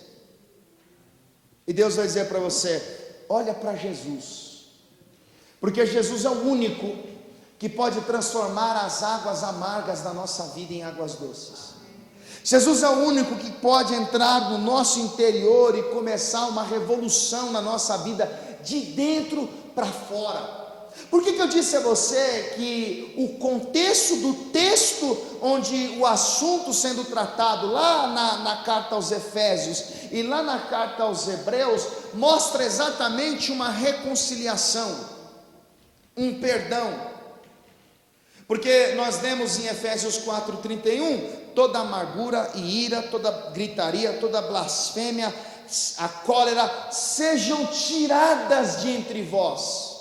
A: e Deus vai dizer para você: olha para Jesus, porque Jesus é o único que pode transformar as águas amargas da nossa vida em águas doces. Jesus é o único que pode entrar no nosso interior e começar uma revolução na nossa vida, de dentro para fora. Por que eu disse a você que o contexto do texto, onde o assunto sendo tratado lá na carta aos Efésios e lá na carta aos Hebreus, mostra exatamente uma reconciliação, um perdão? Porque nós lemos em Efésios 4:31, toda amargura e ira, toda gritaria, toda blasfêmia, a cólera, sejam tiradas de entre vós.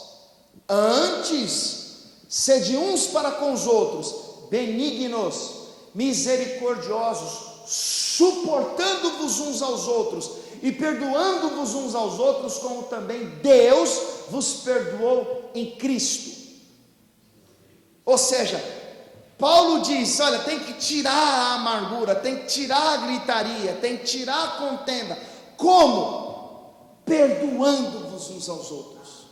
A: Antes, sede uns para com os outros benignos, misericordiosos, suportando-vos uns aos outros e perdoando-vos uns aos outros, como também Deus vos perdoou em Cristo. Ou seja, Paulo diz: olha, tem que tirar a amargura, tem que tirar a gritaria, tem que tirar a contenda. Como? Perdoando-vos uns aos outros,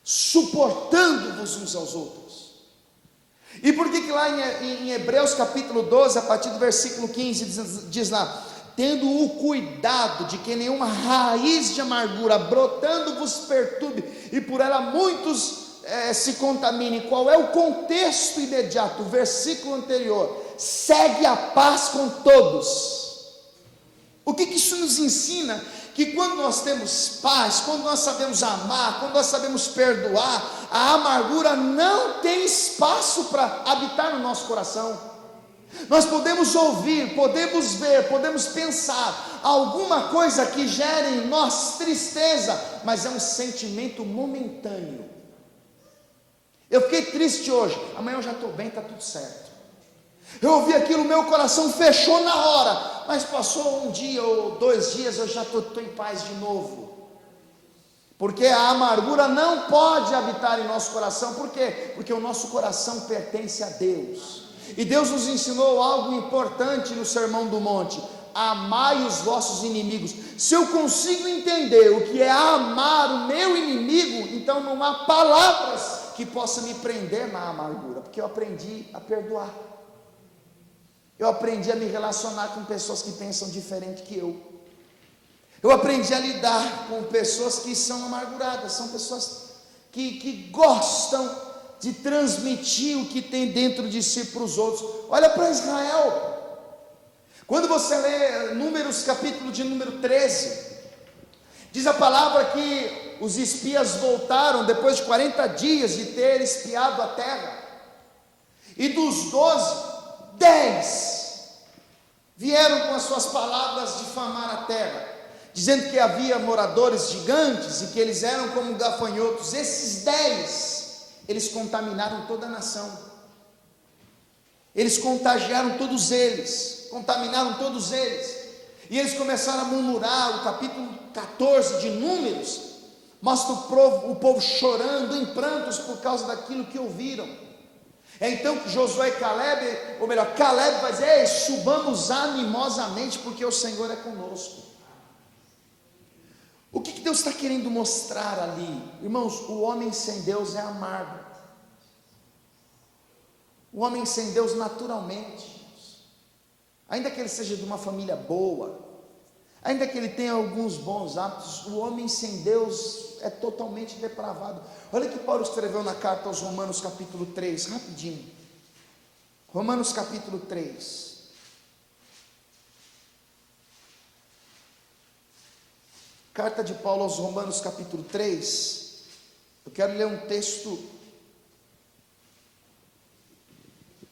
A: suportando-vos uns aos outros. E por que lá em Hebreus capítulo 12, a partir do versículo 15, diz lá: tendo o cuidado de que nenhuma raiz de amargura brotando vos perturbe, e por ela muitos se contaminem. Qual é o contexto imediato? O versículo anterior: segue a paz com todos. O que isso nos ensina? Que quando nós temos paz, quando nós sabemos amar, quando nós sabemos perdoar, a amargura não tem espaço para habitar no nosso coração. Nós podemos ouvir, podemos ver, podemos pensar alguma coisa que gere em nós tristeza, mas é um sentimento momentâneo. Eu fiquei triste hoje, amanhã eu já estou bem, está tudo certo. Eu ouvi aquilo, meu coração fechou na hora, mas passou um dia ou 2 dias, eu já estou em paz de novo. Porque a amargura não pode habitar em nosso coração. Por quê? Porque o nosso coração pertence a Deus. E Deus nos ensinou algo importante no Sermão do Monte: amai os vossos inimigos. Se eu consigo entender o que é amar o meu inimigo, então não há palavras que possam me prender na amargura, porque eu aprendi a perdoar. Eu aprendi a me relacionar com pessoas que pensam diferente que eu. Eu aprendi a lidar com pessoas que são amarguradas, são pessoas que gostam de transmitir o que tem dentro de si para os outros. Olha para Israel. Quando você lê Números, capítulo de número 13, diz a palavra que os espias voltaram depois de 40 dias de ter espiado a terra, e dos 12, 10 vieram com as suas palavras difamar a terra, dizendo que havia moradores gigantes e que eles eram como gafanhotos. Esses 10, eles contaminaram toda a nação, eles contagiaram todos eles, contaminaram todos eles, e eles começaram a murmurar. O capítulo 14 de Números mostra o povo chorando em prantos por causa daquilo que ouviram. É então que Josué e Caleb, ou melhor, Caleb vai dizer: ei, subamos animosamente, porque o Senhor é conosco. O que Deus está querendo mostrar ali? Irmãos, o homem sem Deus é amargo. O homem sem Deus naturalmente, ainda que ele seja de uma família boa, ainda que ele tenha alguns bons hábitos, o homem sem Deus é totalmente depravado. Olha o que Paulo escreveu na carta aos Romanos capítulo 3, rapidinho. Romanos capítulo 3. Carta de Paulo aos Romanos capítulo 3. Eu quero ler um texto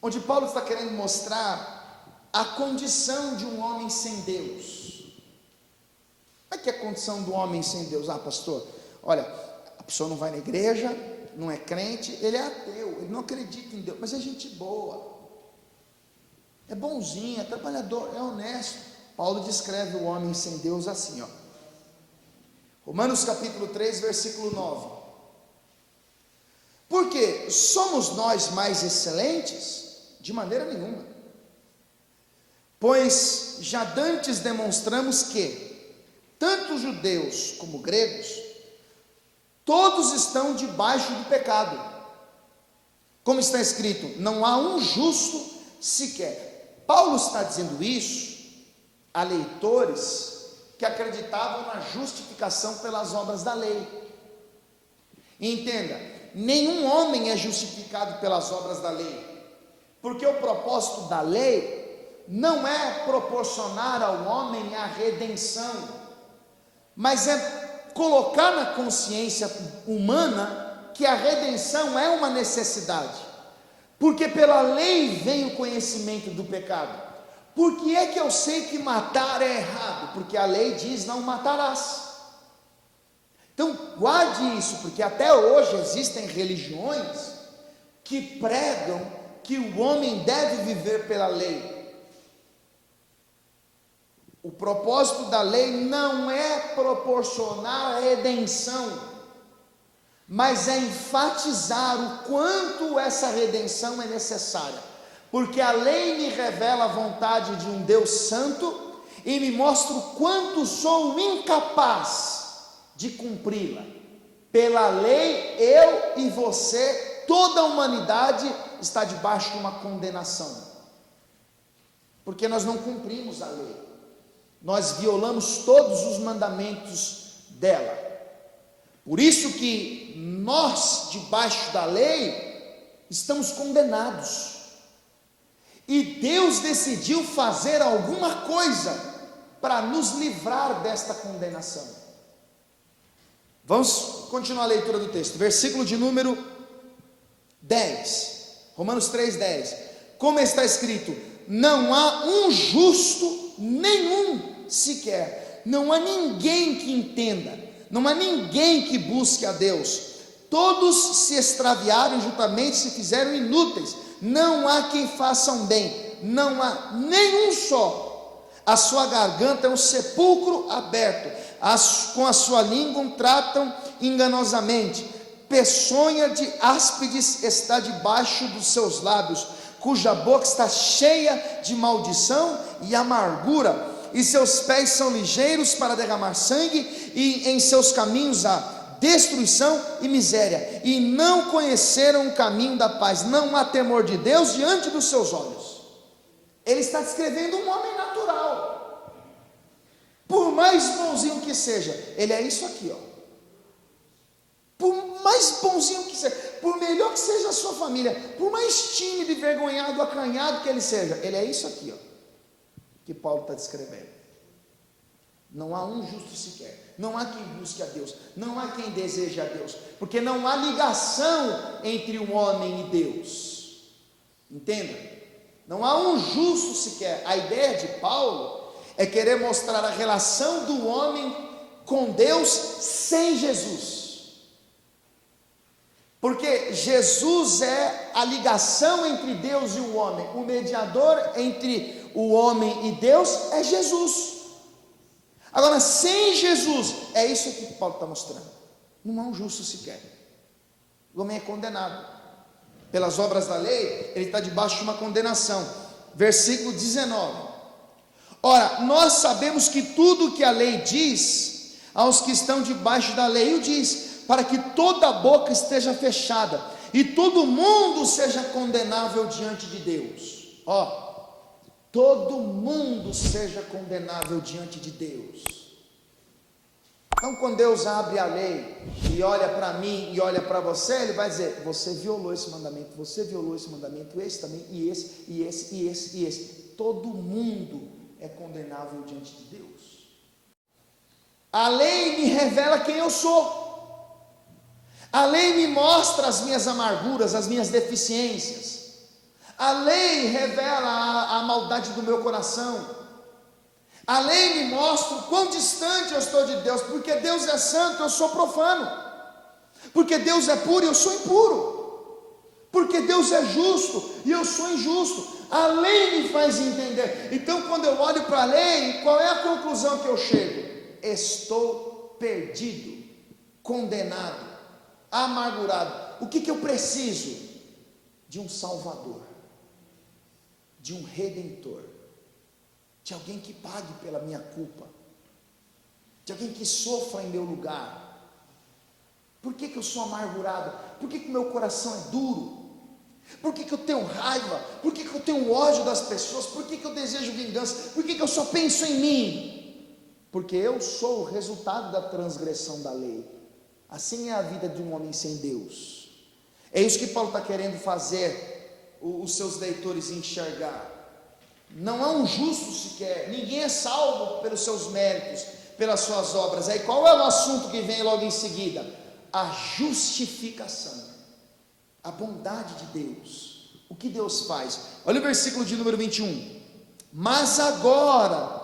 A: onde Paulo está querendo mostrar a condição de um homem sem Deus. Como é que é a condição do homem sem Deus? Ah, pastor, olha, a pessoa não vai na igreja, não é crente, ele é ateu, ele não acredita em Deus, mas é gente boa, é bonzinho, é trabalhador, é honesto. Paulo descreve o homem sem Deus assim, ó. Romanos capítulo 3, versículo 9. Porque somos nós mais excelentes? De maneira nenhuma. Pois já dantes demonstramos que tanto judeus como gregos, todos estão debaixo do pecado. Como está escrito, não há um justo sequer. Paulo está dizendo isso a leitores que acreditavam na justificação pelas obras da lei. Entenda, nenhum homem é justificado pelas obras da lei, porque o propósito da lei não é proporcionar ao homem a redenção, mas é colocar na consciência humana que a redenção é uma necessidade, porque pela lei vem o conhecimento do pecado. Por que é que eu sei que matar é errado? Porque a lei diz não matarás. Então guarde isso, porque até hoje existem religiões que pregam que o homem deve viver pela lei. O propósito da lei não é proporcionar a redenção, mas é enfatizar o quanto essa redenção é necessária. Porque a lei me revela a vontade de um Deus santo e me mostra o quanto sou incapaz de cumpri-la. Pela lei, eu e você, toda a humanidade está debaixo de uma condenação, porque nós não cumprimos a lei, nós violamos todos os mandamentos dela. Por isso que nós, debaixo da lei, estamos condenados. E Deus decidiu fazer alguma coisa para nos livrar desta condenação. Vamos continuar a leitura do texto, versículo de número 10, Romanos 3:10. Como está escrito, não há um justo, nenhum sequer, não há ninguém que entenda, não há ninguém que busque a Deus, todos se extraviaram, juntamente se fizeram inúteis, não há quem faça um bem, não há nenhum só. A sua garganta é um sepulcro aberto, com a sua língua tratam enganosamente, peçonha de áspides está debaixo dos seus lábios, cuja boca está cheia de maldição e amargura, e seus pés são ligeiros para derramar sangue, e em seus caminhos há destruição e miséria, e não conheceram o caminho da paz, não há temor de Deus diante dos seus olhos. Ele está descrevendo um homem natural, por mais bonzinho que seja, ele é isso aqui, ó. Por mais bonzinho que seja, por melhor que seja a sua família, por mais tímido, envergonhado, acanhado que ele seja, ele é isso aqui, ó, que Paulo está descrevendo. Não há um justo sequer, não há quem busque a Deus, não há quem deseje a Deus, porque não há ligação entre o homem e Deus. Entenda? Não há um justo sequer. A ideia de Paulo é querer mostrar a relação do homem com Deus sem Jesus, porque Jesus é a ligação entre Deus e o homem, o mediador entre o homem e Deus é Jesus. Agora, sem Jesus, é isso que Paulo está mostrando, não há um justo sequer, o homem é condenado, pelas obras da lei, ele está debaixo de uma condenação. Versículo 19, ora, nós sabemos que tudo que a lei diz, aos que estão debaixo da lei, o diz, para que toda a boca esteja fechada, e todo mundo seja condenável diante de Deus. Ó, todo mundo seja condenável diante de Deus. Então quando Deus abre a lei, e olha para mim, e olha para você, Ele vai dizer, você violou esse mandamento, você violou esse mandamento, esse também, e esse, e esse, e esse, e esse, todo mundo é condenável diante de Deus. A lei me revela quem eu sou, a lei me mostra as minhas amarguras, as minhas deficiências, A lei revela a maldade do meu coração. A lei me mostra o quão distante eu estou de Deus, porque Deus é santo, eu sou profano, porque Deus é puro e eu sou impuro, porque Deus é justo e eu sou injusto. A lei me faz entender. Então, quando eu olho para a lei, qual é a conclusão que eu chego? Estou perdido, condenado, amargurado. O que eu preciso? De um Salvador, de um Redentor, de alguém que pague pela minha culpa, de alguém que sofra em meu lugar. Por que eu sou amargurado? Por que meu coração é duro? Por que eu tenho raiva? Por que eu tenho ódio das pessoas? Por que eu desejo vingança? Por que eu só penso em mim? Porque eu sou o resultado da transgressão da lei. Assim é a vida de um homem sem Deus. É isso que Paulo está querendo fazer os seus leitores enxergar. Não há um justo sequer, ninguém é salvo pelos seus méritos, pelas suas obras. Aí qual é o assunto que vem logo em seguida? A justificação, a bondade de Deus. O que Deus faz? Olha o versículo de número 21. Mas agora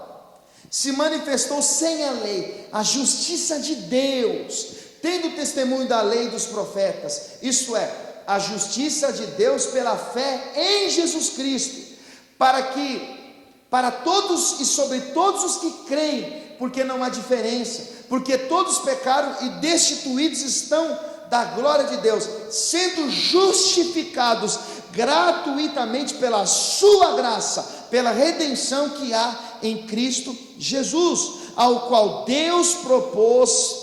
A: se manifestou sem a lei a justiça de Deus, tendo testemunho da lei e dos profetas, isto é, a justiça de Deus pela fé em Jesus Cristo, para todos e sobre todos os que creem, porque não há diferença, porque todos pecaram e destituídos estão da glória de Deus, sendo justificados gratuitamente pela sua graça, pela redenção que há em Cristo Jesus, ao qual Deus propôs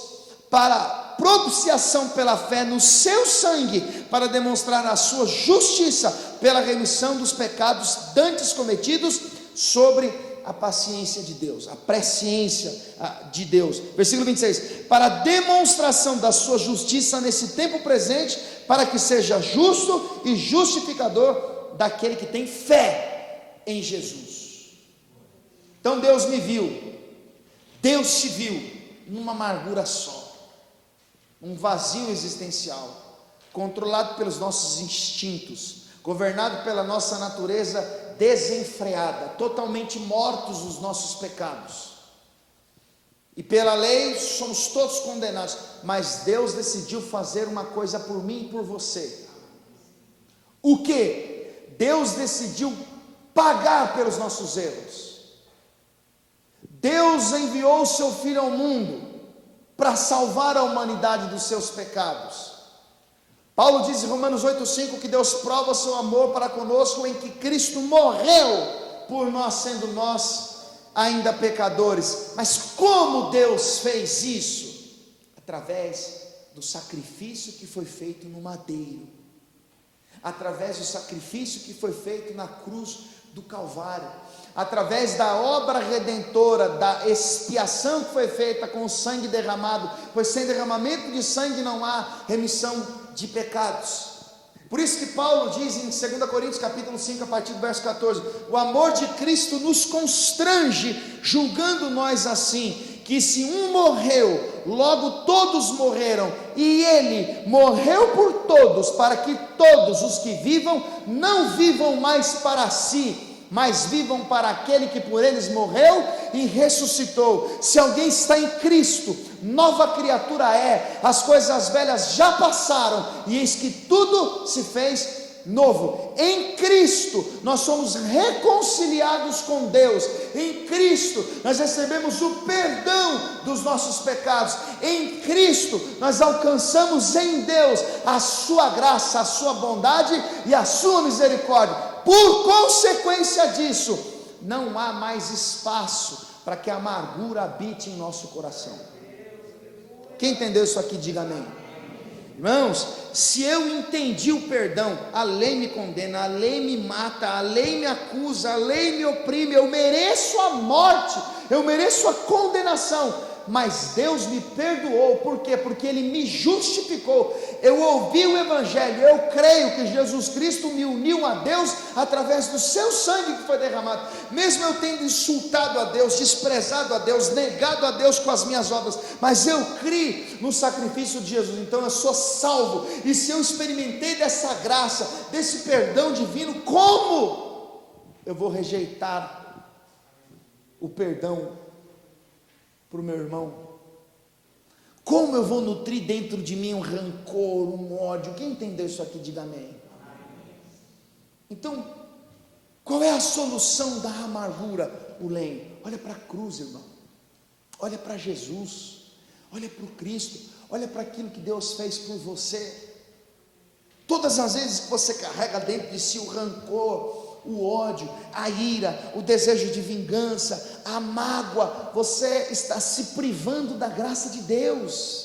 A: para propiciação pela fé no seu sangue, para demonstrar a sua justiça pela remissão dos pecados dantes cometidos, sobre a paciência de Deus, a presciência de Deus. Versículo 26, para demonstração da sua justiça nesse tempo presente, para que seja justo e justificador daquele que tem fé em Jesus. Então Deus me viu, Deus te viu numa amargura só, um vazio existencial, controlado pelos nossos instintos, governado pela nossa natureza desenfreada, totalmente mortos os nossos pecados, e pela lei somos todos condenados, mas Deus decidiu fazer uma coisa por mim e por você. O que? Deus decidiu pagar pelos nossos erros. Deus enviou o seu Filho ao mundo para salvar a humanidade dos seus pecados. Paulo diz em Romanos 8,5 que Deus prova seu amor para conosco em que Cristo morreu por nós, sendo nós ainda pecadores. Mas como Deus fez isso? Através do sacrifício que foi feito no madeiro, através do sacrifício que foi feito na cruz do Calvário, através da obra redentora, da expiação que foi feita com o sangue derramado, pois sem derramamento de sangue não há remissão de pecados. Por isso que Paulo diz em 2 Coríntios capítulo 5, a partir do verso 14, o amor de Cristo nos constrange, julgando nós assim, que se um morreu, logo todos morreram, e ele morreu por todos, para que todos os que vivam, não vivam mais para si, mas vivam para aquele que por eles morreu e ressuscitou. Se alguém está em Cristo, nova criatura é, as coisas velhas já passaram, e eis que tudo se fez novo. Em Cristo nós somos reconciliados com Deus, em Cristo nós recebemos o perdão dos nossos pecados, em Cristo nós alcançamos em Deus a sua graça, a sua bondade e a sua misericórdia. Por consequência disso, não há mais espaço para que a amargura habite em nosso coração. Quem entendeu isso aqui, diga amém. Irmãos, se eu entendi o perdão, a lei me condena, a lei me mata, a lei me acusa, a lei me oprime, eu mereço a morte, eu mereço a condenação. mas Deus me perdoou. Por quê? Porque Ele me justificou. Eu ouvi o Evangelho, eu creio que Jesus Cristo me uniu a Deus através do seu sangue que foi derramado. Mesmo eu tendo insultado a Deus, desprezado a Deus, negado a Deus com as minhas obras, mas eu criei no sacrifício de Jesus, então eu sou salvo. E se eu experimentei dessa graça, desse perdão divino, como eu vou rejeitar o perdão para o meu irmão? Como eu vou nutrir dentro de mim um rancor, um ódio? Quem entendeu isso aqui, diga amém. Então, qual é a solução da amargura? O lenho. Olha para a cruz, irmão. Olha para Jesus. Olha para o Cristo. Olha para aquilo que Deus fez por você. Todas as vezes que você carrega dentro de si o rancor, o ódio, a ira, o desejo de vingança, a mágoa, você está se privando da graça de Deus.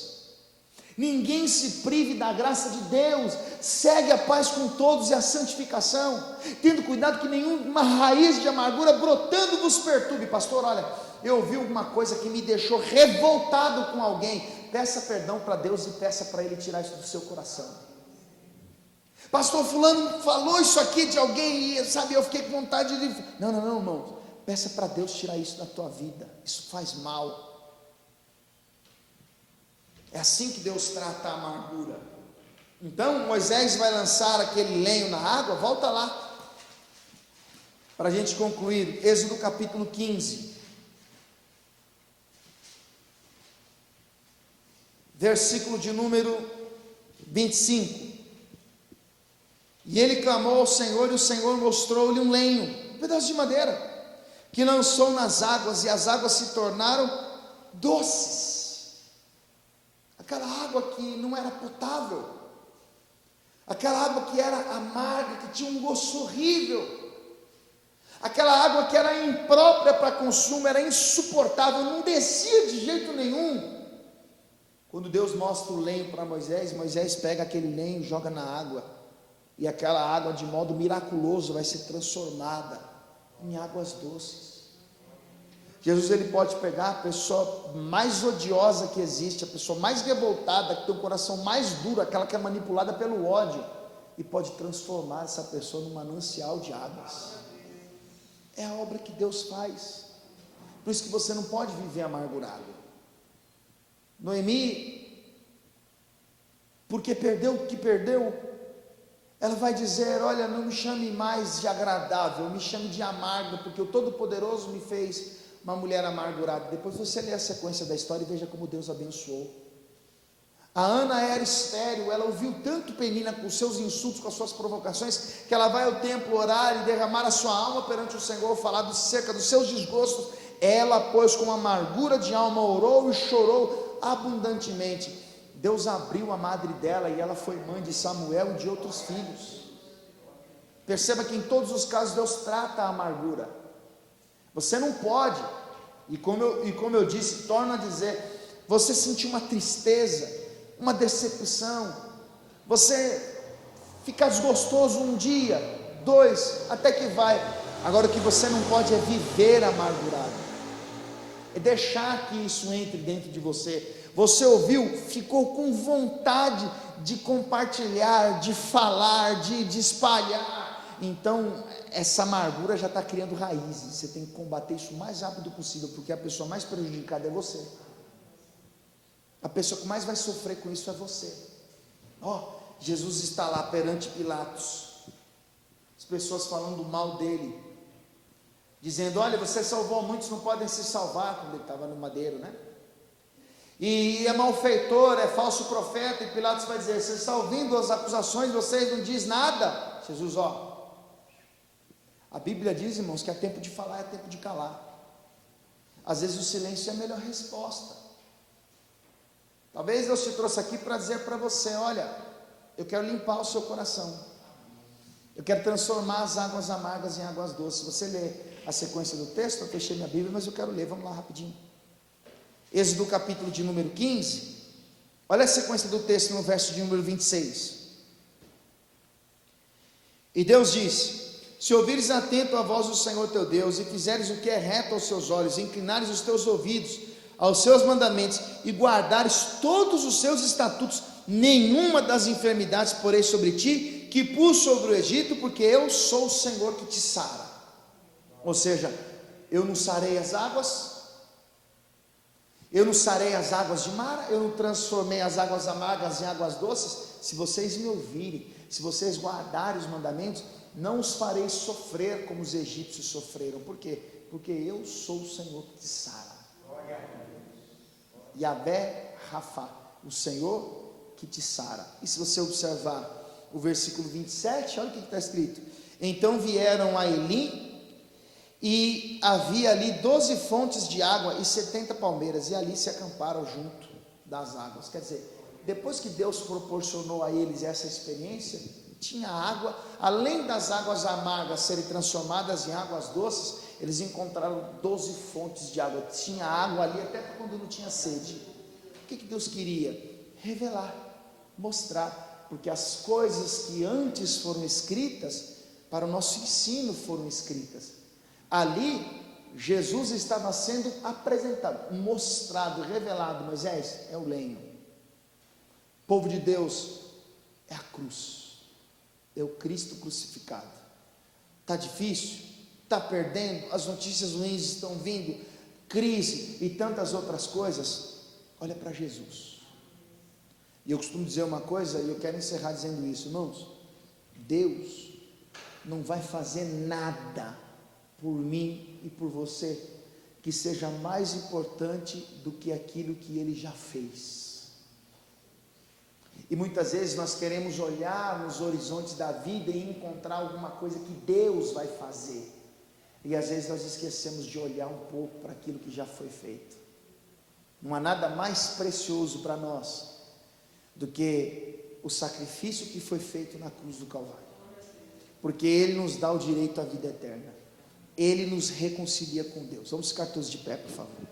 A: Ninguém se prive da graça de Deus. Segue a paz com todos e a santificação, tendo cuidado que nenhuma raiz de amargura brotando vos perturbe. Pastor, olha, eu ouvi alguma coisa que me deixou revoltado com alguém. Peça perdão para Deus e peça para Ele tirar isso do seu coração. Pastor, fulano falou isso aqui de alguém e, sabe, eu fiquei com vontade de... Não, irmão, peça para Deus tirar isso da tua vida. Isso faz mal. É assim que Deus trata a amargura. Então Moisés vai lançar aquele lenho na água. Volta lá para a gente concluir. Êxodo capítulo 15, versículo de número 25. E ele clamou ao Senhor, e o Senhor mostrou-lhe um lenho, um pedaço de madeira, que lançou nas águas, e as águas se tornaram doces. Aquela água que não era potável, aquela água que era amarga, que tinha um gosto horrível, aquela água que era imprópria para consumo, era insuportável, não descia de jeito nenhum. Quando Deus mostra o lenho para Moisés, Moisés pega aquele lenho e joga na água, e aquela água de modo miraculoso vai ser transformada em águas doces. Jesus, ele pode pegar a pessoa mais odiosa que existe, a pessoa mais revoltada, que tem o coração mais duro, aquela que é manipulada pelo ódio, e pode transformar essa pessoa num manancial de águas. É a obra que Deus faz. Por isso que você não pode viver amargurado. Noemi, porque perdeu o que perdeu, ela vai dizer: olha, não me chame mais de agradável, me chame de amarga, porque o Todo-Poderoso me fez uma mulher amargurada. Depois você lê a sequência da história e veja como Deus abençoou. A Ana era estéril, ela ouviu tanto Penina com os seus insultos, com as suas provocações, que ela vai ao templo orar e derramar a sua alma perante o Senhor, falar acerca dos seus desgostos. Ela, pois, com amargura de alma orou e chorou abundantemente. Deus abriu a madre dela e ela foi mãe de Samuel e de outros filhos. Perceba que em todos os casos Deus trata a amargura. Você não pode, e como eu disse, torno a dizer, você sentir uma tristeza, uma decepção, você ficar desgostoso um dia, dois, até que vai. Agora o que você não pode é viver amargurado, é deixar que isso entre dentro de você. Você ouviu, ficou com vontade de compartilhar, de falar, de espalhar. Então essa amargura já está criando raízes. Você tem que combater isso o mais rápido possível, porque a pessoa mais prejudicada é você. A pessoa que mais vai sofrer com isso é você. Jesus está lá perante Pilatos, as pessoas falando mal dele, dizendo: olha, você salvou muitos, não podem se salvar. Quando ele estava no madeiro, né? E é malfeitor, é falso profeta. E Pilatos vai dizer: vocês estão ouvindo as acusações, vocês não diz nada. Jesus, a Bíblia diz, irmãos, que é tempo de falar, é tempo de calar. Às vezes o silêncio é a melhor resposta. Talvez Deus te trouxe aqui para dizer para você: olha, eu quero limpar o seu coração, eu quero transformar as águas amargas em águas doces. Você lê a sequência do texto, eu fechei minha Bíblia, mas eu quero ler, vamos lá rapidinho. Êxodo capítulo de número 15, olha a sequência do texto no verso de número 26. E Deus disse: se ouvires atento a voz do Senhor teu Deus, e fizeres o que é reto aos seus olhos, e inclinares os teus ouvidos aos seus mandamentos e guardares todos os seus estatutos, nenhuma das enfermidades porei sobre ti, que pus sobre o Egito, porque eu sou o Senhor que te sara. Ou seja, eu não sarei as águas, eu não sarei as águas de Mara, eu não transformei as águas amargas em águas doces. Se vocês me ouvirem, se vocês guardarem os mandamentos, não os farei sofrer como os egípcios sofreram. Por quê? Porque eu sou o Senhor que te sara. Yahvé Rafa, o Senhor que te sara. E se você observar o versículo 27, olha o que está escrito: então vieram a Elim, e havia ali 12 fontes de água e 70 palmeiras, e ali se acamparam junto das águas. Quer dizer, depois que Deus proporcionou a eles essa experiência, tinha água, além das águas amargas serem transformadas em águas doces, eles encontraram 12 fontes de água. Tinha água ali até quando não tinha sede. O que Deus queria? Revelar, mostrar, porque as coisas que antes foram escritas, para o nosso ensino foram escritas. Ali, Jesus estava sendo apresentado, mostrado, revelado. Moisés é o lenho, o povo de Deus é a cruz, é o Cristo crucificado. Está difícil? Está perdendo? As notícias ruins estão vindo, crise e tantas outras coisas. Olha para Jesus. E eu costumo dizer uma coisa, e eu quero encerrar dizendo isso, irmãos: Deus não vai fazer nada por mim e por você que seja mais importante do que aquilo que Ele já fez. E muitas vezes nós queremos olhar nos horizontes da vida e encontrar alguma coisa que Deus vai fazer, e às vezes nós esquecemos de olhar um pouco para aquilo que já foi feito. Não há nada mais precioso para nós do que o sacrifício que foi feito na cruz do Calvário, porque Ele nos dá o direito à vida eterna, Ele nos reconcilia com Deus. Vamos ficar todos de pé, por favor.